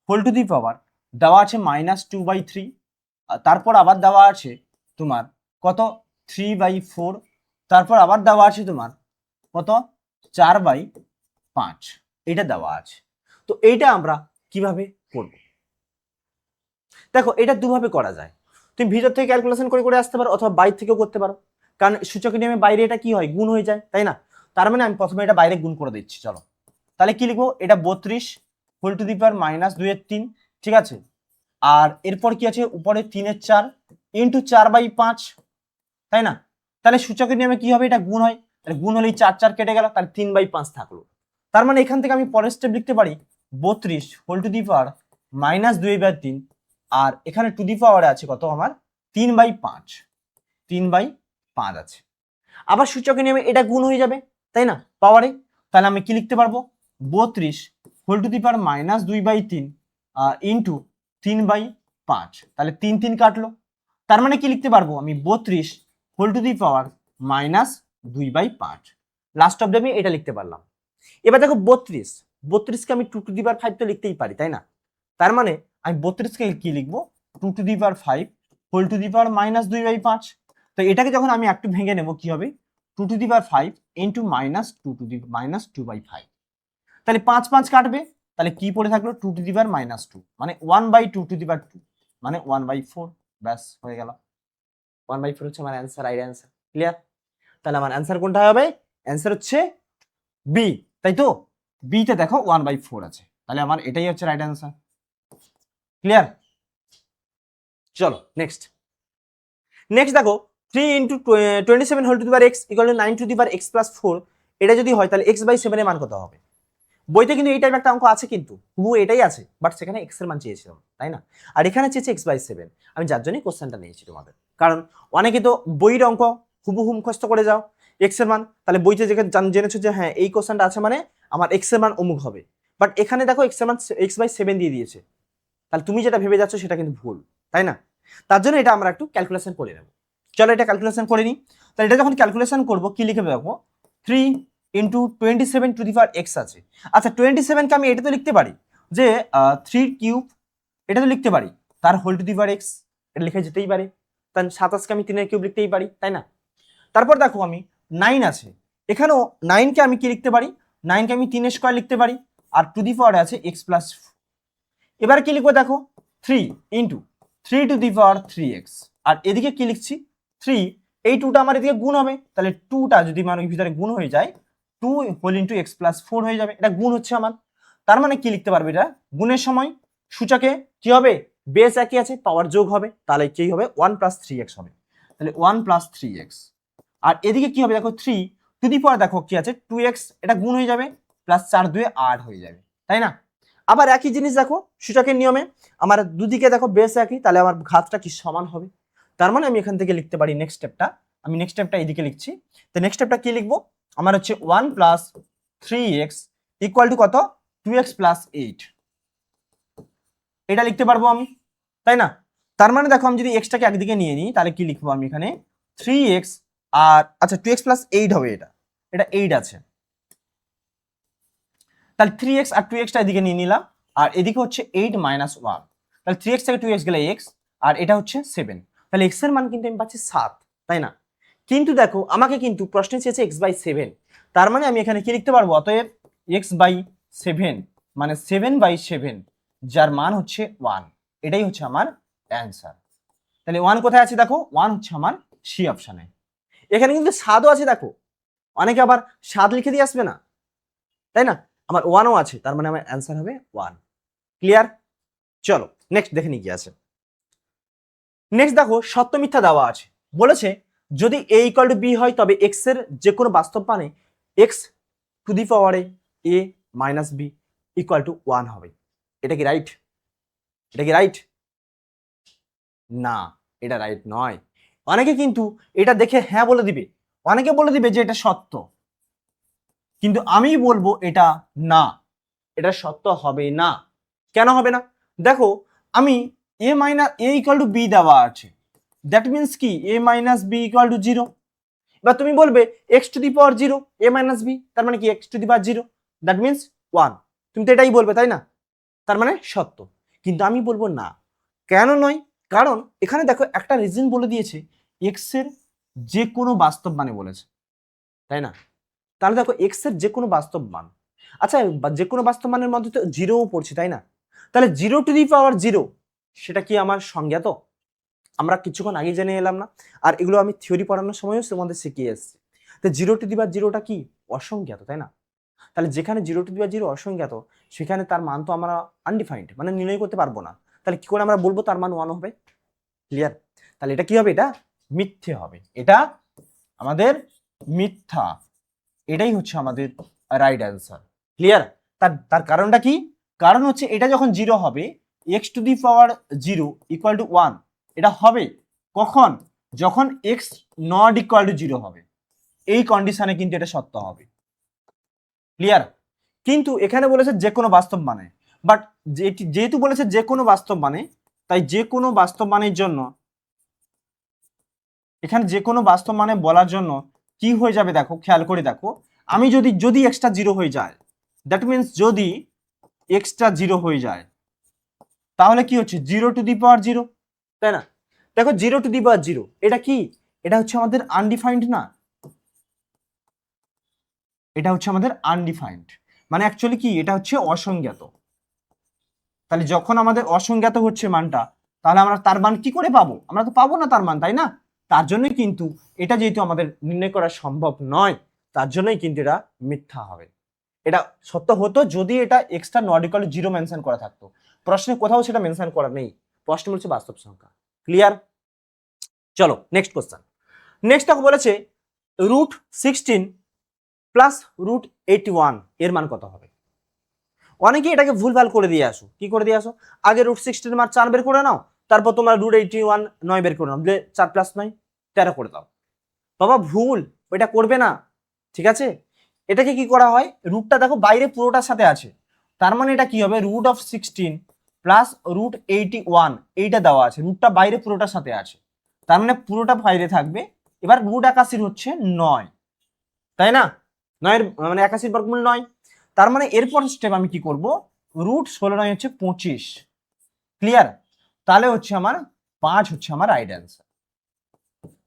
হোল টু দি পাওয়ার দেওয়া আছে -2/3, তারপর আবার দেওয়া আছে তোমার কত, 3/4, তারপর আবার দেওয়া আছে তোমার কত, 4/5, এটা দেওয়া আছে। তো এইটা আমরা কিভাবে করব? দেখো এটা দুভাবে করা যায়, তুমি ভিতর থেকে ক্যালকুলেশন করে করে আসতে পারো, অথবা বাইরে থেকেও করতে পারো, কারণ সূচকের নিয়মে বাইরে এটা কি হয়, গুণ হয়ে যায়, তাই না? তার মানে আমি প্রথমে এটা বাইরে গুণ করে দিচ্ছি। চলো তাহলে কি লিখবো, এটা 32 হোল টু দি পাওয়ার -2/3, ঠিক আছে, আর এরপর কি আছে, উপরে 3/4 ইন্টু 4/5, তাই না? তাহলে সূচকের নিয়মে কি হবে, এটা গুণ হয়, তাহলে গুণ হলেই 4 4 কেটে গেল, তাহলে 3/5 থাকলো। তার মানে এখান থেকে আমি পরের স্টেপ লিখতে পারি 32 হোল টু দি পাওয়ার -2/3, আর এখানে টু দি পাওয়ারে আছে কত আমার, 3/5, 3/5 আছে। আবার সূচকের নিয়মে এটা গুণ হয়ে যাবে, তাই না, পাওয়ারে। তাহলে আমি কি লিখতে পারবো, 32 whole to the power -2/3 into 3/5, তাহলে 3 3 কাটলো। তার মানে কি লিখতে পারবো আমি, 32 whole to the power -2/5, last of আমি এটা লিখতে পারলাম। এবার দেখো 32কে আমি 2 টু দি পাওয়ার 5 তো লিখতেই পারি, তাই না? তার মানে আমি 32কে কি লিখবো, 2 to the power 5 whole to the power -2/5। তো এটাকে যখন আমি একটু ভেঙে নেব কি হবে, 2 টু দি পাওয়ার 5 ইন্টু -2/5, তাহলে 5 5 কাটবে, তাহলে কি পড়ে থাকলো, 2 টু দি পাওয়ার -2, মানে 1/2 টু দি পাওয়ার 2, মানে 1/4, ব্যাস হয়ে গেল। 1/4 হচ্ছে আমার অ্যান্সার, রাইট অ্যান্সার। ক্লিয়ার, তাহলে আমার অ্যান্সার কোনটা হবে, অ্যান্সার হচ্ছে বি, তাই তো? বি তে দেখো 1/4 আছে, তাহলে আমার এটাই হচ্ছে রাইট অ্যান্সার। ক্লিয়ার, চলো নেক্সট। নেক্সট দেখো 3 into 27 whole to the power x equal to 9 to the power X plus 4, এটা যদি হয় তাহলে এক্স বাই 7 এর মান কত হবে? বইতে কিন্তু এই টাইপের একটা অঙ্ক আছে, কিন্তু হুবহু এটাই আছে, বাট সেখানে এক্স এর মান চেয়েছিলাম, তাই না? আর এখানে চেয়েছে এক্স বাই 7। আমি যার জন্যই কোশ্চেনটা নিয়েছি তোমাদের, কারণ অনেকে তো বইয়ের অঙ্ক হুবহু মুখস্থ করে যাও এক্স এর মান, তাহলে বইতে যেখানে জেনেছো যে হ্যাঁ এই কোশ্চেনটা আছে মানে আমার এক্স এর মান অমুক হবে, বাট এখানে দেখো এক্স এর মান এক্স বাই 7 দিয়ে দিয়েছে, তাহলে তুমি যেটা ভেবে যাচ্ছ সেটা কিন্তু ভুল, তাই না? তার জন্য এটা আমরা একটু ক্যালকুলেশন করে নেব। চলো এটা ক্যালকুলেশন করে নিই। তাহলে এটা যখন ক্যালকুলেশন করব কি লিখে দেখো, 3 into 27 two the power x আছে। আচ্ছা 27কে আমি এটা তো লিখতে পারি যে 3 কিউব, এটা তো লিখতে পারি, তার whole to the power X, এটা লিখে যেতেই পারে। তাহলে 27কে আমি 3 এর কিউব লিখতেই পারি, তাই না? তারপর দেখো আমি 9 আছে, এখানেও 9কে আমি কি লিখতে পারি, 9কে আমি 3 স্কয়ার লিখতে পারি, আর টু দি পাওয়ার আছে এক্স প্লাস। এবার কি লিখবো দেখো, 3 into 3 to the power 3x, আর এদিকে কি লিখছি 3, এই 2টা আমার এদিকে গুণ হবে, তাহলে 2টা যদি মানে ভিতরে গুণ হয়ে যায় 2 হোল ইন্টু এক্স প্লাস 4 হয়ে যাবে, এটা গুণ হচ্ছে আমার। তার মানে কি লিখতে পারবে, এটা গুণের সময় সূচকে কি হবে, বেস একই আছে, পাওয়ার যোগ হবে, তাহলে কি হবে 1 প্লাস 3x হবে, তাহলে 1 প্লাস 3x। আর এদিকে কি হবে দেখো 3 টু দি পাওয়ার দেখো কি আছে 2x, এটা গুণ হয়ে যাবে, প্লাস 4 2 8 হয়ে যাবে, তাই না? আবার একই জিনিস দেখো সূচকের নিয়মে আমার দুদিকে দেখো বেস একই, তাহলে আমার ঘাতটা কি সমান হবে। তার মানে আমি এখান থেকে লিখতে পারি নেক্সট স্টেপটা, আমি নেক্সট স্টেপটা এইদিকে লিখছি। তো নেক্সট স্টেপটা কি লিখবো, আমার হচ্ছে 1 প্লাস 3x ইকুয়াল টু কত, 2x প্লাস 8, এটা লিখতে পারবো আমি, তাই না? তার মানে দেখো আমি যদি এক্সটাকে একদিকে নিয়ে নিই তাহলে কি লিখবো আমি এখানে 3x, আর আচ্ছা 2x প্লাস 8 হবে, এটা 8 আছে, তাহলে 3x আর 2x টা এদিকে নিয়ে নিলাম, আর এদিকে হচ্ছে 8 মাইনাস 1, তাহলে 3x থেকে 2x গেলে x, আর এটা হচ্ছে 7, তাহলে x এর মান কিন্তু আমি পাচ্ছি 7, তাই না? কিন্তু দেখো আমাকে কিন্তু প্রশ্নে চেয়েছে x বাই 7, তার মানে আমি এখানে কি লিখতে পারবো, অতএব x বাই 7 মানে 7 বাই 7, যার মান হচ্ছে 1, এটাই হচ্ছে আমার অ্যান্সার। তাহলে 1 কোথায় আছে দেখো, 1 হচ্ছে আমার সি অপশনে। এখানে কিন্তু 7ও আছে দেখো, অনেকে আবার 7 লিখে দিয়ে আসবে না, তাই না? আমার 1ও আছে, তার মানে আমার অ্যান্সার হবে 1। ক্লিয়ার? চলো নেক্সট দেখে নি কি আছে। নেক্সট দেখো সত্য মিথ্যা দেওয়া আছে, বলেছে যদি a ইকুয়াল টু বি হয় তবে x এর যে কোনো বাস্তব মানে x টু দি পাওয়ারে a minus B equal to 1 হবে। এটা কি রাইট? এটা কি রাইট? না, এটা রাইট নয়। অনেকে কিন্তু এটা দেখে হ্যাঁ বলে দিবে, অনেকে বলে দিবে যে এটা সত্য, কিন্তু আমি বলবো এটা না, এটা সত্য হবে না। কেন হবে না? দেখো আমি a minus a equal to B দেওয়া আছে, দ্যাট মিনস কি a minus B equal to 0। এবার তুমি বলবে x to the power 0 a minus B, তার মানে কি x to the power 0, that means 1, তুমি তো এটাই বলবে, তাই না? তার মানে সত্য। কিন্তু আমি বলবো না। কেন নয়? কারণ এখানে দেখো একটা রিজন বলে দিয়েছে x এর যে কোনো বাস্তব মানে বলেছে, তাই না? তাহলে দেখো x এর যে কোনো বাস্তব মান, আচ্ছা যে কোনো বাস্তব মানের মধ্যে তো 0ও পড়ছে, তাই না? তাহলে 0 টু দি পাওয়ার 0 সেটা কি আমার সংজ্ঞাত? আমরা কিছুক্ষণ আগে জেনে এলাম না? আর এগুলো আমি থিওরি পড়ানোর সময়ও তোমাদের শিখিয়ে এসেছি। তো 0 টু দি পাওয়ার 0টা কি অসংজ্ঞাত, তাই না? তাহলে যেখানে 0 টু দি পাওয়ার 0 অসংজ্ঞাত, সেখানে তার মান তো আমরা আনডিফাইন্ড মানে নির্ণয় করতে পারবো না। তাহলে কি করে আমরা বলবো তার মান 1 হবে? ক্লিয়ার? তাহলে এটা কি হবে, এটা মিথ্যে হবে, এটা আমাদের মিথ্যা, এটাই হচ্ছে আমাদের রাইট অ্যান্সার। ক্লিয়ার? তার তার কারণটা কি? কারণ হচ্ছে এটা যখন 0 হবে x to the power 0 equal to 1, এটা হবে কখন, যখন x নট ইকুয়াল টু 0 হবে, এই কন্ডিশনে কিন্তু এটা সত্য হবে। ক্লিয়ার? কিন্তু এখানে বলেছে যে কোনো বাস্তব মানে, বাট যেহেতু বলেছে যে কোনো বাস্তব মানে, তাই যে কোনো বাস্তব মানের জন্য এখানে যে কোনো বাস্তব মানে বলার জন্য কি হয়ে যাবে দেখো, খেয়াল করে দেখো, আমি যদি এক্সটা 0 হয়ে যায়, দ্যাট মিনস যদি এক্সটা 0 হয়ে যায় তাহলে কি হচ্ছে 0 টু দি পাওয়ার 0, তাই না? দেখো 0 টু দি পাওয়ার 0 এটা কি, এটা হচ্ছে আমাদের আনডিফাইন্ড না, এটা হচ্ছে আমাদের আনডিফাইন্ড মানে অ্যাকচুয়ালি কি এটা হচ্ছে অসংজ্ঞাত। তাহলে যখন আমাদের অসংজ্ঞাত হচ্ছে মানটা, তাহলে আমরা তার মান কি করে পাবো? আমরা তো পাবো না তার মান, তাই না? তার জন্যই কিন্তু এটা যেহেতু আমাদের নির্ণয় করা সম্ভব নয়, তার জন্যই কিন্তু এটা মিথ্যা হবে। এটা সত্য হতো যদি এটা extra not equal to 0 mention করা থাকতো, প্রশ্নে কোথাও সেটা মেনশন করা নেই, প্রশ্ন বলছে বাস্তব সংখ্যা। ক্লিয়ার? চলো নেক্সট কোশ্চেন। নেক্সট দেখো বলেছে √16 প্লাস √81 এর মান কত হবে। অনেকে এটাকে ভুলভাল করে দিয়ে আসো। কি করে দিয়ে আসো, আগে √16 মান 4 বের করে নাও, তারপর তোমার √81 9 বের করে নাও, 4 + 9 13 করে দাও। বাবা ভুল, ওইটা করবে না, ঠিক আছে। এটাকে কি করা হয়, রুটটা দেখো বাইরে পুরোটার সাথে আছে, তার মানে এটা কি হবে √16 প্লাস √81 এইটা দেওয়া আছে, রুটটা বাইরে পুরোটার সাথে আছে, তার মানে পুরোটা বাইরে থাকবে। এবার √81 হচ্ছে 9, তাই না, 9 মানে 81 বর্গমূল 9, তার মানে এরপর স্টেপ আমি কি করব, √16 9 হচ্ছে 25, ক্লিয়ার। তাহলে হচ্ছে আমার 5 হচ্ছে আমার রাইট অ্যান্সার।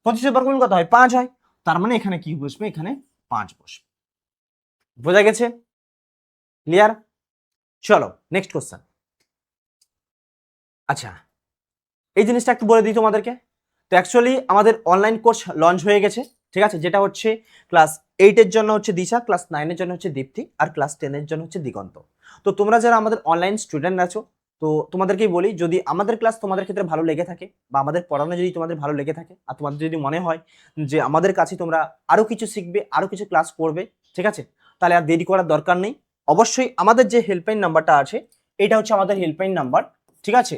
25 বর্গমূল কত হয়, 5 হয়, তার মানে এখানে কি বসবে, এখানে 5 বসবে। বোঝা গেছে, ক্লিয়ার। চলো নেক্সট কোশ্চেন। আচ্ছা এই জিনিসটা একটু বলে দিই তোমাদেরকে। তো অ্যাকচুয়ালি আমাদের অনলাইন কোর্স লঞ্চ হয়ে গেছে, ঠিক আছে, যেটা হচ্ছে ক্লাস 8-এর জন্য হচ্ছে দিশা, ক্লাস 9-এর জন্য হচ্ছে দীপ্তি, আর ক্লাস 10-এর জন্য হচ্ছে দিগন্ত। তো তোমরা যারা আমাদের অনলাইন স্টুডেন্ট আছো, তো তোমাদেরকেই বলি, যদি আমাদের ক্লাস তোমাদের ক্ষেত্রে ভালো লেগে থাকে বা আমাদের পড়ানো যদি তোমাদের ভালো লেগে থাকে, আর তোমাদের যদি মনে হয় যে আমাদের কাছে তোমরা আরো কিছু শিখবে, আরো কিছু ক্লাস করবে, ঠিক আছে, তাহলে আর দেরি করার দরকার নেই। অবশ্যই আমাদের যে হেল্পলাইন নাম্বারটা আছে, এটা হচ্ছে আমাদের হেল্পলাইন নাম্বার, ঠিক আছে।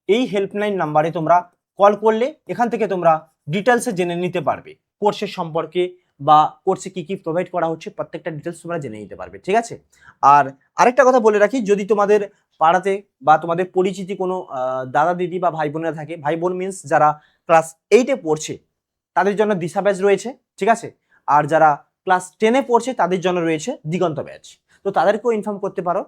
এই হেল্পলাইন নাম্বারে তোমরা কল করলে এখান থেকে তোমরা ডিটেলসে জেনে নিতে পারবে কোর্সের সম্পর্কে, বা কোর্সে কি কি প্রোভাইড করা হচ্ছে প্রত্যেকটা ডিটেলস তোমরা জেনে নিতে পারবে, ঠিক আছে। আর আরেকটা কথা বলে রাখি, যদি তোমাদের পাড়াতে বা তোমাদের পরিচিতি কোনো দাদা দিদি বা ভাই বোনেরা থাকে, ভাই বোন মিনস যারা ক্লাস 8-এ পড়ছে তাদের জন্য দিশা ব্যাচ রয়েছে, ঠিক আছে। আর যারা ক্লাস 10-এ পড়ছে তাদের জন্য রয়েছে দিগন্ত ব্যাচ। তো তাদেরকেও ইনফর্ম করতে পারো,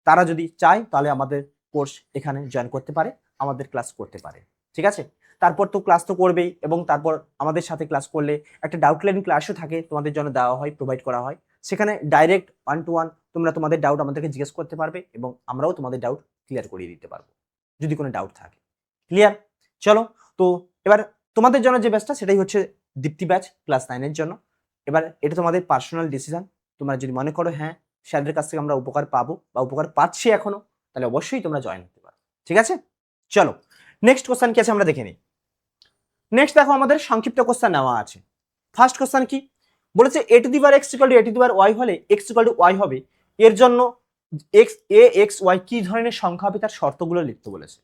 তারা যদি চায় তাহলে আমাদের কোর্স এখানে জয়েন করতে পারে, আমাদের ক্লাস করতে পারে, ঠিক আছে। তারপর তো ক্লাস তো করবেই, এবং তারপর আমাদের সাথে ক্লাস করলে একটা ডাউটলাইন ক্লাসও থাকে, তোমাদের জন্য দেওয়া হয়, প্রোভাইড করা হয়, সেখানে ডাইরেক্ট 1-to-1 তোমরা তোমাদের ডাউট আমাদেরকে জিজ্ঞেস করতে পারবে, এবং আমরাও তোমাদের ডাউট ক্লিয়ার করিয়ে দিতে পারবো যদি কোনো ডাউট থাকে, ক্লিয়ার। চলো, তো এবার তোমাদের জন্য যে ব্যাচটা সেটাই হচ্ছে দীপ্তি ব্যাচ ক্লাস 9-এর জন্য। এবার এটা তোমাদের পার্সোনাল ডিসিশন, তোমরা যদি মনে করো হ্যাঁ স্যারদের কাছ থেকে আমরা উপকার পাবো বা উপকার পাচ্ছি এখনো, তাহলে অবশ্যই তোমরা জয়েন হতে পারো, ঠিক আছে। চলো নেক্সট কোশ্চেন কি আছে আমরা দেখে নিই। নেক্সট দেখো আমাদের সংক্ষিপ্ত কোশ্চেন নেওয়া আছে। ফার্স্ট কোশ্চেন কি বলেছে, a two the power x equal two a two the power y হলে x ইকুয়াল টু y হবে, এর জন্য x y কি ধরনের সংখ্যা হবে তার শর্তগুলো লিখতে বলেছে।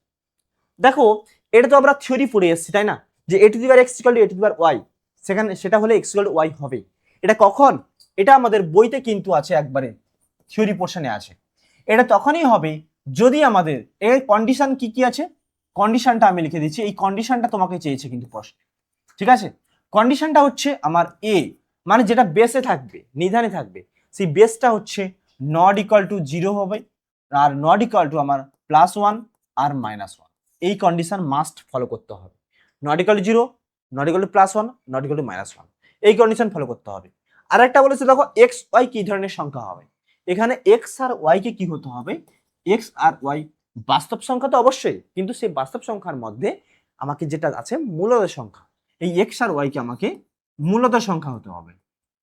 দেখো এটা তো আমরা থিওরি পড়ে এসেছি, তাই না, যে a two the power x equal two a two the power y, সেখানে সেটা হলে x ইকুয়াল টু y হবে। এটা কখন, এটা আমাদের বইতে কিন্তু আছে, একবারে থিওরি পোর্শনে আছে। এটা তখনই হবে যদি আমাদের এর কন্ডিশন কি কি আছে, কন্ডিশনটা আমি লিখে দিচ্ছি, এই কন্ডিশনটা তোমাকে চেয়েছে কিন্তু প্রশ্নে, ঠিক আছে। কন্ডিশনটা হচ্ছে আমার এ, মানে যেটা বেসে থাকবে, নিধানে থাকবে, সেই বেসটা হচ্ছে নট ইকুয়াল টু 0 হবে, আর নট ইকুয়াল টু আমার +1 আর -1, এই কন্ডিশন মাস্ট ফলো করতে হবে। Not equal to 0, not equal to +1, not equal to -1, এই কন্ডিশন ফলো করতে হবে। আর একটা বলেছে দেখো এক্স ওয়াই কি ধরনের সংখ্যা হবে, এখানে এক্স আর ওয়াই কে কি হতে হবে, এক্স আর ওয়াই বাস্তব সংখ্যা তো অবশ্যই, কিন্তু সেই বাস্তব সংখ্যার মধ্যে আমাকে যেটা আছে মূলদ সংখ্যা, এই এক্স আর ওয়াই কে আমাকে মূলদ সংখ্যা হতে হবে,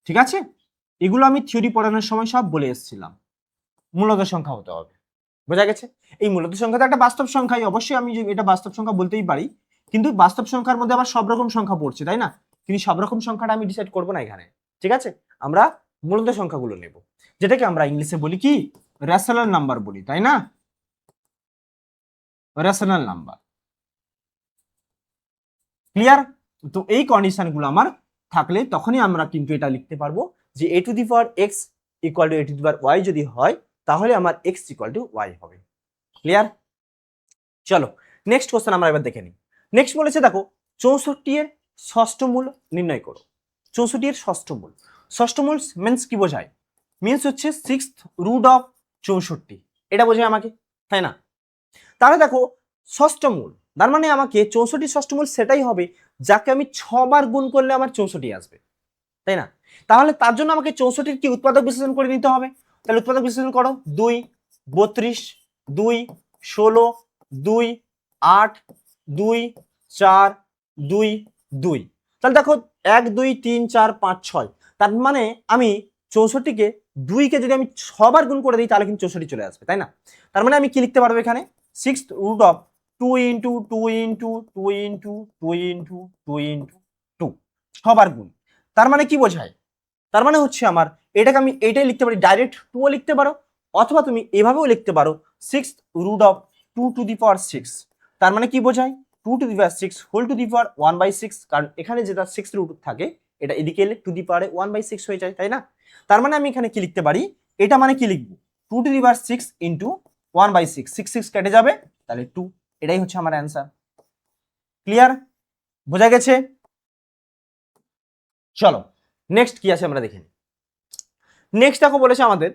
ঠিক আছে। এগুলো আমি থিওরি পড়ানোর সময় সব বলে এসেছিলাম, মূলদ সংখ্যা হতে হবে, বোঝা গেছে। এই মূলদ সংখ্যা তো একটা বাস্তব সংখ্যাই, অবশ্যই আমি এটা বাস্তব সংখ্যা বলতেই পারি, কিন্তু বাস্তব সংখ্যার মধ্যে আবার সব রকম সংখ্যা পড়ছে, তাই না, কিন্তু সব রকম সংখ্যাটা আমি ডিসাইড করবো না এখানে, ঠিক আছে। আমরা মূলদ সংখ্যাগুলো নেব, যেটাকে আমরা ইংলিশে বলি কি, রেশনাল নাম্বার বলি, তাই না, রেশনাল নাম্বার, ক্লিয়ার। তো এই কন্ডিশনগুলো আমার থাকলে তখনই আমরা কিন্তু এটা লিখতে পারবো যে a two the power x equal two a two the power y যদি হয়, তাহলে আমার x ইকুয়াল টু y হবে, ক্লিয়ার। চলো নেক্সট কোশ্চেন আমরা এবার দেখে নিই। নেক্সট বলেছে দেখো 64 এর ষষ্ঠ মূল নির্ণয় করো। 64 এর ষষ্ঠ মূল, ষষ্ঠ মূল মিন্স কি বোঝায়, মিন্স হচ্ছে 6th রুট অফ 64, এটা বোঝায় আমাকে, তাই না। তাহলে দেখো ষষ্ঠ মূল, তার মানে আমাকে 64 ষষ্ঠ মূল সেটাই হবে যাকে আমি 6 বার গুণ করলে আমার 64 আসবে, তাই না। তাহলে তার জন্য আমাকে 64 কি উৎপাদক বিশ্লেষণ করে নিতে হবে, তাহলে উৎপাদক বিশ্লেষণ করো, 2 32 2 16 2 8 2 4 2 2, তাহলে দেখো 1 2 3 4 5 6, তার মানে আমি 64 কে 2 কে যদি আমি 6 বার গুণ করে দিই তাহলে কিন্তু 64 চলে আসবে, তাই না। তার মানে আমি কি লিখতে পারবো এখানে 6th root of 2 into 2 into 2 into 2 into 2 into 2, 6 বার গুণ। তার মানে কি বোঝায়? তার মানে হচ্ছে আমার এটাকে আমি এইটাই লিখতে পারি, ডাইরেক্ট 2 ও লিখতে পারো, অথবা তুমি এভাবেও লিখতে পারো 6√2 to the power 6। তার মানে কি বোঝায়? 2 to the power 6 whole to the power 1/6, কারণ এখানে যেটা 6 রুট থাকে এটা এদিকে এলে টু দি পাওয়ারে 1/6 হয়ে যায়, তাই না? তার মানে আমি এখানে কি লিখতে পারি, এটা মানে কি লিখবো, 2 to the power 6 ইন্টু 1/6, 6 কেটে যাবে, তাহলে 2। এটাই হচ্ছে আমার অ্যান্সার। ক্লিয়ার? বোঝা গেছে? চলো নেক্সট কি আছে আমরা দেখে নিই। নেক্সট দেখো বলেছে আমাদের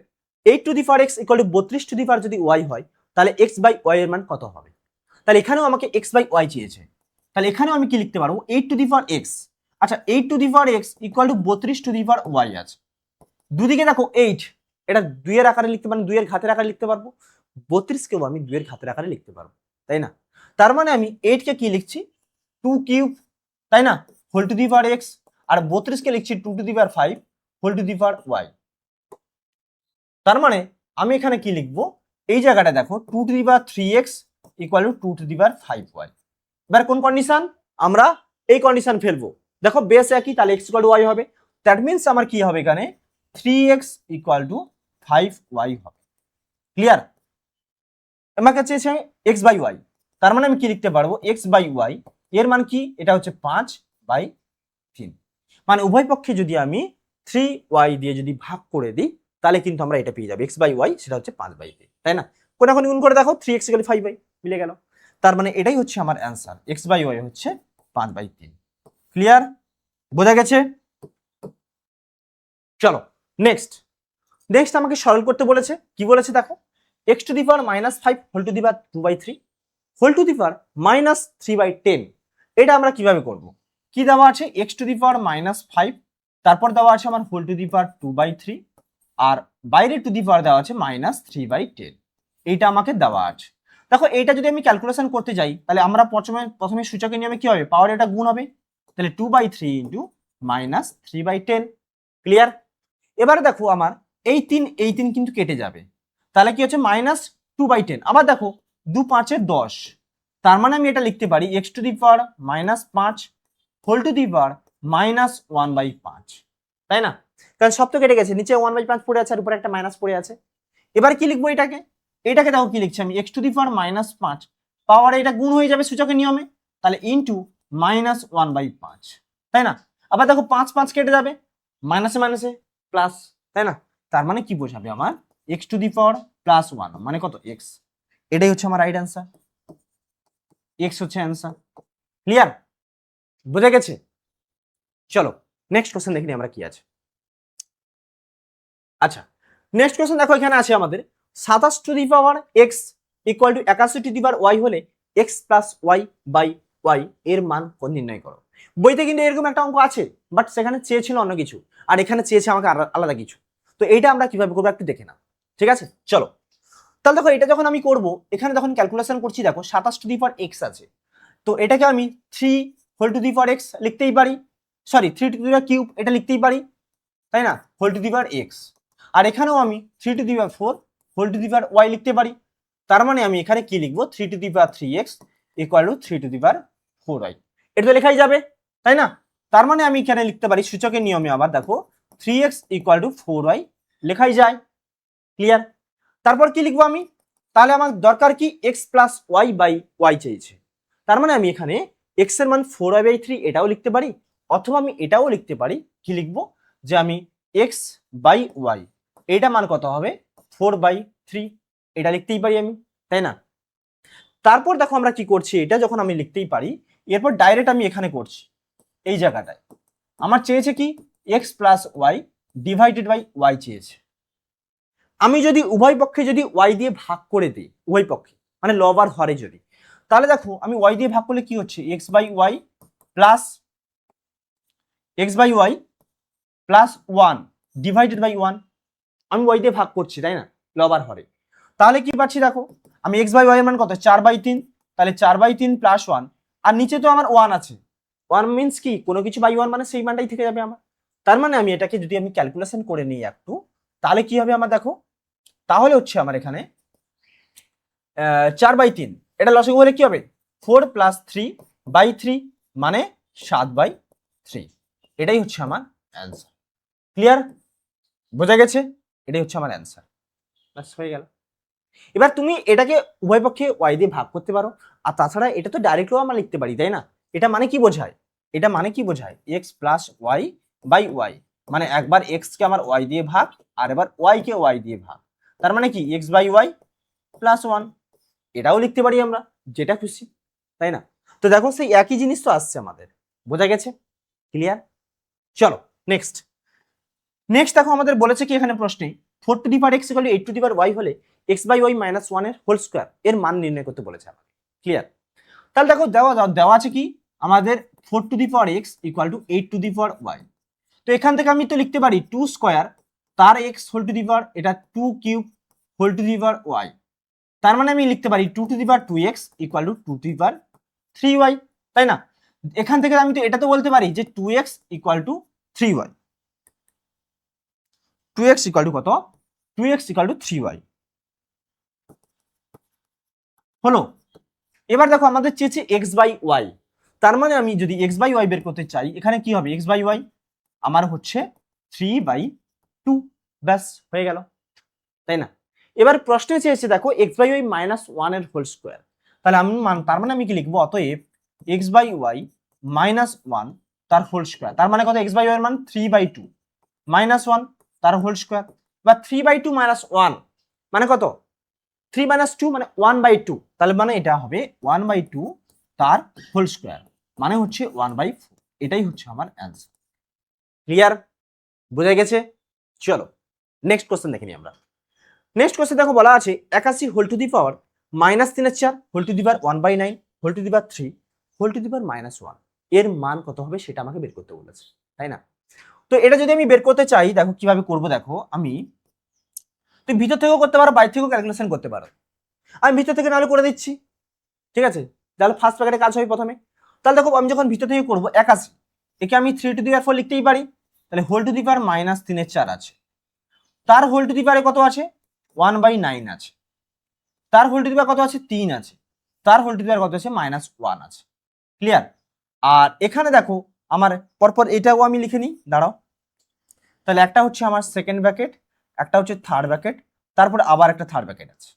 8 to the power x equal two 32 to the power যদি y হয়, তাহলে x/y এর মান কত হবে? তাহলে এখানেও আমাকে x/y চেয়েছে, তাহলে এখানেও আমি কি লিখতে পারবো, 8 to the power x। আচ্ছা, 8 to the power x equal two 32 to the power y আছে। দুদিকে দেখো 8, এটা 2 এর আকারে লিখতে পারি, 2 এর ঘাতের আকারে লিখতে পারবো, 32 কেও আমি 2 এর ঘাতের আকারে লিখতে পারবো, তাই না? তার মানে আমি 8 কে কি লিখছি, 2 কিউব, তাই না, whole to the power x, আর 32 কে লিখছি 2 to the power 5 whole to the power y। তার মানে আমি এখানে কি লিখবো, এই জায়গাটা দেখো 2 to the power 3x equal to 2 to the power 5y। এবার কোন কন্ডিশন, আমরা এই কন্ডিশন ফেলবো, দেখো বেস একই, তাহলে x ইকুয়াল টু y হবে, দ্যাট মিন্স আমার কি হবে এখানে 3x ইকুয়াল টু 5y হবে। ক্লিয়ার? আমাকে চেয়েছে x/y, তার মানে আমি কি লিখতে পারবো, x/y এর মান কি, এটা হচ্ছে 5/3, মানে উভয় পক্ষে যদি আমি 3y দিয়ে যদি ভাগ করে দিই, তাহলে কিন্তু আমরা এটা পেয়ে যাবো x/y, সেটা হচ্ছে 5/3, তাই না? কোনাকুনি গুণ করে দেখো 3x = 5y মিলে গেল। তার মানে এটাই হচ্ছে আমার অ্যান্সার, x/y হচ্ছে 5/3। ক্লিয়ার? বোঝা গেছে? চলো নেক্সট আমাকে সরল করতে বলেছে, কি বলেছে দেখো, x to the power -5 whole to the power 2/3 whole to the power -3/10। এটা আমরা কিভাবে করব, কি দেওয়া আছে, x to the power -5, তারপর দেওয়া আছে আমার হোল টু দি পাওয়ার 2/3, আর বাইরে টু দি পাওয়ার দেওয়া আছে -3/10। এইটা আমাকে দেওয়া আছে। দেখো এইটা যদি আমি ক্যালকুলেশন করতে যাই, তাহলে আমরা প্রথমে সূচকের নিয়মে কি হবে, পাওয়ার এটা গুণ হবে, তাহলে 2/3 ইন্টু -3/10। ক্লিয়ার? এবারে দেখো আমার এই 3 কিন্তু কেটে যাবে, তাহলে কি হচ্ছে -2/10। আবার দেখো 2 5 10, তার মানে আমি এটা লিখতে পারি x to the power -5 whole to the power -1/5, তাই না? কারণ সব তো কেটে গেছে, নিচে 1/5 পড়ে আছে আর উপরে একটা মাইনাস পড়ে আছে। এবার কি লিখবো এটাকে দেখো কি লিখছি আমি, x টু দি পাওয়ার -5 পাওয়ার এটা গুণ হয়ে যাবে সূচকের নিয়মে, তাহলে ইনটু -1/5, তাই না? আবার দেখো 5 5 কেটে যাবে, মাইনাসে মাইনাসে প্লাস, তাই না? তার মানে কি বোঝাবে আমার, x টু দি পাওয়ার +1 মানে কত, x। এটাই হচ্ছে আমার রাইট অ্যান্সার, x হচ্ছে অ্যান্সার। ক্লিয়ার? বোঝা গেছে? চলো নেক্সট কোশ্চেন দেখি আমরা কি আছে। আচ্ছা, নেক্সট কোশ্চেন দেখো এখানে আছে আমাদের 27 two the power x equal two 81 two the power y হলে x প্লাস y/y এর মান নির্ণয় করো। বইতে কিন্তু এরকম একটা অঙ্ক আছে, বাট সেখানে চেয়েছিল অন্য কিছু, আর এখানে চেয়েছে আমাকে আলাদা কিছু। তো এইটা আমরা কিভাবে করবো একটু দেখে নাও, ঠিক আছে? চলো তাহলে দেখো এটা যখন আমি করব, এখানে যখন ক্যালকুলেশন করছি দেখো 27 টু দি পাওয়ার x আছে, তো এটাকে আমি 3 whole to the power x লিখতেই পারি, sorry 3 to the power cube এটা লিখতেই পারি, তাই না, whole to the power x। আর এখানেও আমি 3 to the power 4 whole to the power y লিখতে পারি। তার মানে আমি এখানে কি লিখবো, 3 to the power 3x equal to 3 to the power 4y। এটা তো লেখাই যাবে, তাই না? তার মানে আমি এখানে লিখতে পারি সূচকের নিয়মে, আবার দেখো 3x ইকুয়াল টু 4y লেখাই যায়। ক্লিয়ার? তারপর কি লিখবো আমি, তাহলে আমার দরকার কি, x প্লাস y/y চেয়েছে, তার মানে আমি এখানে x এর মান 4y/3 এটাও লিখতে পারি, অথবা আমি এটাও লিখতে পারি, কি লিখবো, যে আমি x/y এটা মান কত হবে 4/3, এটা লিখতেই পারি আমি, তাই না? তারপর দেখো আমরা কি করছি, এটা যখন আমি লিখতেই পারি, এরপর ডাইরেক্ট আমি এখানে করছি, এই জায়গাটায় আমার চেয়েছে কি, x plus y divided by y চেয়েছে। আমি যদি উভয় পক্ষে যদি y দিয়ে ভাগ করে দিই, উভয় পক্ষে মানে লব আর হরে যদি, তাহলে দেখো আমি y দিয়ে ভাগ করলে কি হচ্ছে, x/y plus x/y+1 divided by 1, আমি y দিয়ে ভাগ করছি, তাই না, লব আর হরে। তাহলে কি পাচ্ছি দেখো, আমি x/y এর মান কত, 4/3, তাহলে 4/3 + 1, আর নিচে তো আমার 1 আছে, 1 মিন্স কি, কোনো কিছু বাই 1 মানে সেই মানটাই থেকে যাবে আমার। তার মানে আমি এটাকে যদি আমি ক্যালকুলেশন করে নিই একটু, তাহলে কি হবে আমার দেখো, তাহলে হচ্ছে আমার এখানে 4/3, এটা লসাগু হলে কি হবে, 4 + 3/3 মানে 7/3। এটাই হচ্ছে আমার অ্যান্সার। ক্লিয়ার? বোঝা গেছে? এটাই হচ্ছে আমার অ্যান্সার। ব্যাস হয়ে গেল। এবার তুমি এটাকে উভয় পক্ষে ওয়াই দিয়ে ভাগ করতে পারো, আর তাছাড়া এটা তো ডাইরেক্টও আমরা লিখতে পারি, তাই না? এটা মানে কি বোঝায়? এটা মানে কি বোঝায়? X plus Y by Y, মানে একবার এক্স কে আমার ওয়াই দিয়ে ভাগ, আর এবার ওয়াই কে ওয়াই দিয়ে ভাগ, তার মানে কি X by Y plus one. এটাও লিখতে পারি আমরা, যেটা খুশি, তাই না? তো দেখো সেই একই জিনিস তো আসছে আমাদের। বোঝা গেছে? ক্লিয়ার? চলো নেক্সট। নেক্সট দেখো আমাদের বলেছে কি এখানে প্রশ্নে 4 to the power x equal to 8 to the power y হলে x by Y minus one এর হোল স্কোয়ার এর মান নির্ণয় করতে বলেছে আমাকে। ক্লিয়ার? তাহলে দেখো দেওয়া আছে কি আমাদের 4 to the power x equal to 8 to the power Y. তো এখান থেকে আমি তো লিখতে পারি 2 স্কোয়ার তার X whole to the power, এটা 2 cube whole to the power Y. তার মানে আমি লিখতে পারি 2 to the power 2x equal to 2 to the power 3y, তাই না? এখান থেকে আমি তো এটা তো বলতে পারি যে 2x equal two 3y, 2x equal two কত? 2x ইকুয়াল টু 3y হলো। এবার দেখো আমাদের চেয়েছে x বাই ওয়াই, তার মানে আমি যদি x বাই ওয়াই বের করতে চাই, এখানে কি হবে? x বাই ওয়াই আমার হচ্ছে 3/2, ব্যাস হয়ে গেল, তাই না? এবার প্রশ্নে চেয়েছে দেখো x by Y minus one এর হোল স্কোয়ার, তাহলে আমি তার মানে আমি কি লিখবো? অতএব x by Y minus one তার হোল স্কোয়ার, তার মানে কত? x বাই ওয়াই এর মান 3/2 মাইনাস ওয়ান তার হোল স্কোয়ার, বা 3/2 মাইনাস ওয়ান মানে কত? 3 মাইনাস 2 মানে 1/2, তাহলে মানে এটা হবে 1/2 তার হোল স্কোয়ার, মানে হচ্ছে 1/4। এটাই হচ্ছে আমার অ্যান্সার। ক্লিয়ার? বোঝা গেছে? চলো নেক্সট কোশ্চেন দেখে নিই আমরা। নেক্সট কোশ্চেন দেখো বলা আছে 81 whole to the power minus 3/4 whole to the power 1/9 whole to the power 3 whole to the power minus 1 এর মান কত হবে সেটা আমাকে বের করতে বলেছে, তাই না? তো এটা যদি আমি বের করতে চাই, দেখো কিভাবে করব। দেখো আমি, তুমি ভিতর থেকেও করতে পারো, বাইরে থেকেও ক্যালকুলেশন করতে পারো। আমি ভিতর থেকে নাহলে করে দিচ্ছি, ঠিক আছে? তাহলে ফার্স্ট ব্র্যাকেটে কাজ হবে প্রথমে। তাহলে দেখো আমি যখন ভিতর থেকে করবো 81, একে আমি 3 টু দি পাওয়ার 4 লিখতেই পারি, তাহলে whole to the power minus 3/4 আছে, তার হোল টু দি পাওয়ারে কত আছে? 1/9 আছে, তার হোল টু দি পাওয়ার কত আছে? 3 আছে, তার হোল টু দি পাওয়ার কত আছে? -1 আছে। ক্লিয়ার? আর এখানে দেখো আমার পরপর এটাও আমি লিখে নিই, দাঁড়াও। তাহলে একটা হচ্ছে আমার সেকেন্ড ব্র্যাকেট, একটা হচ্ছে থার্ড ব্র্যাকেট, তারপর আবার একটা থার্ড ব্র্যাকেট আছে।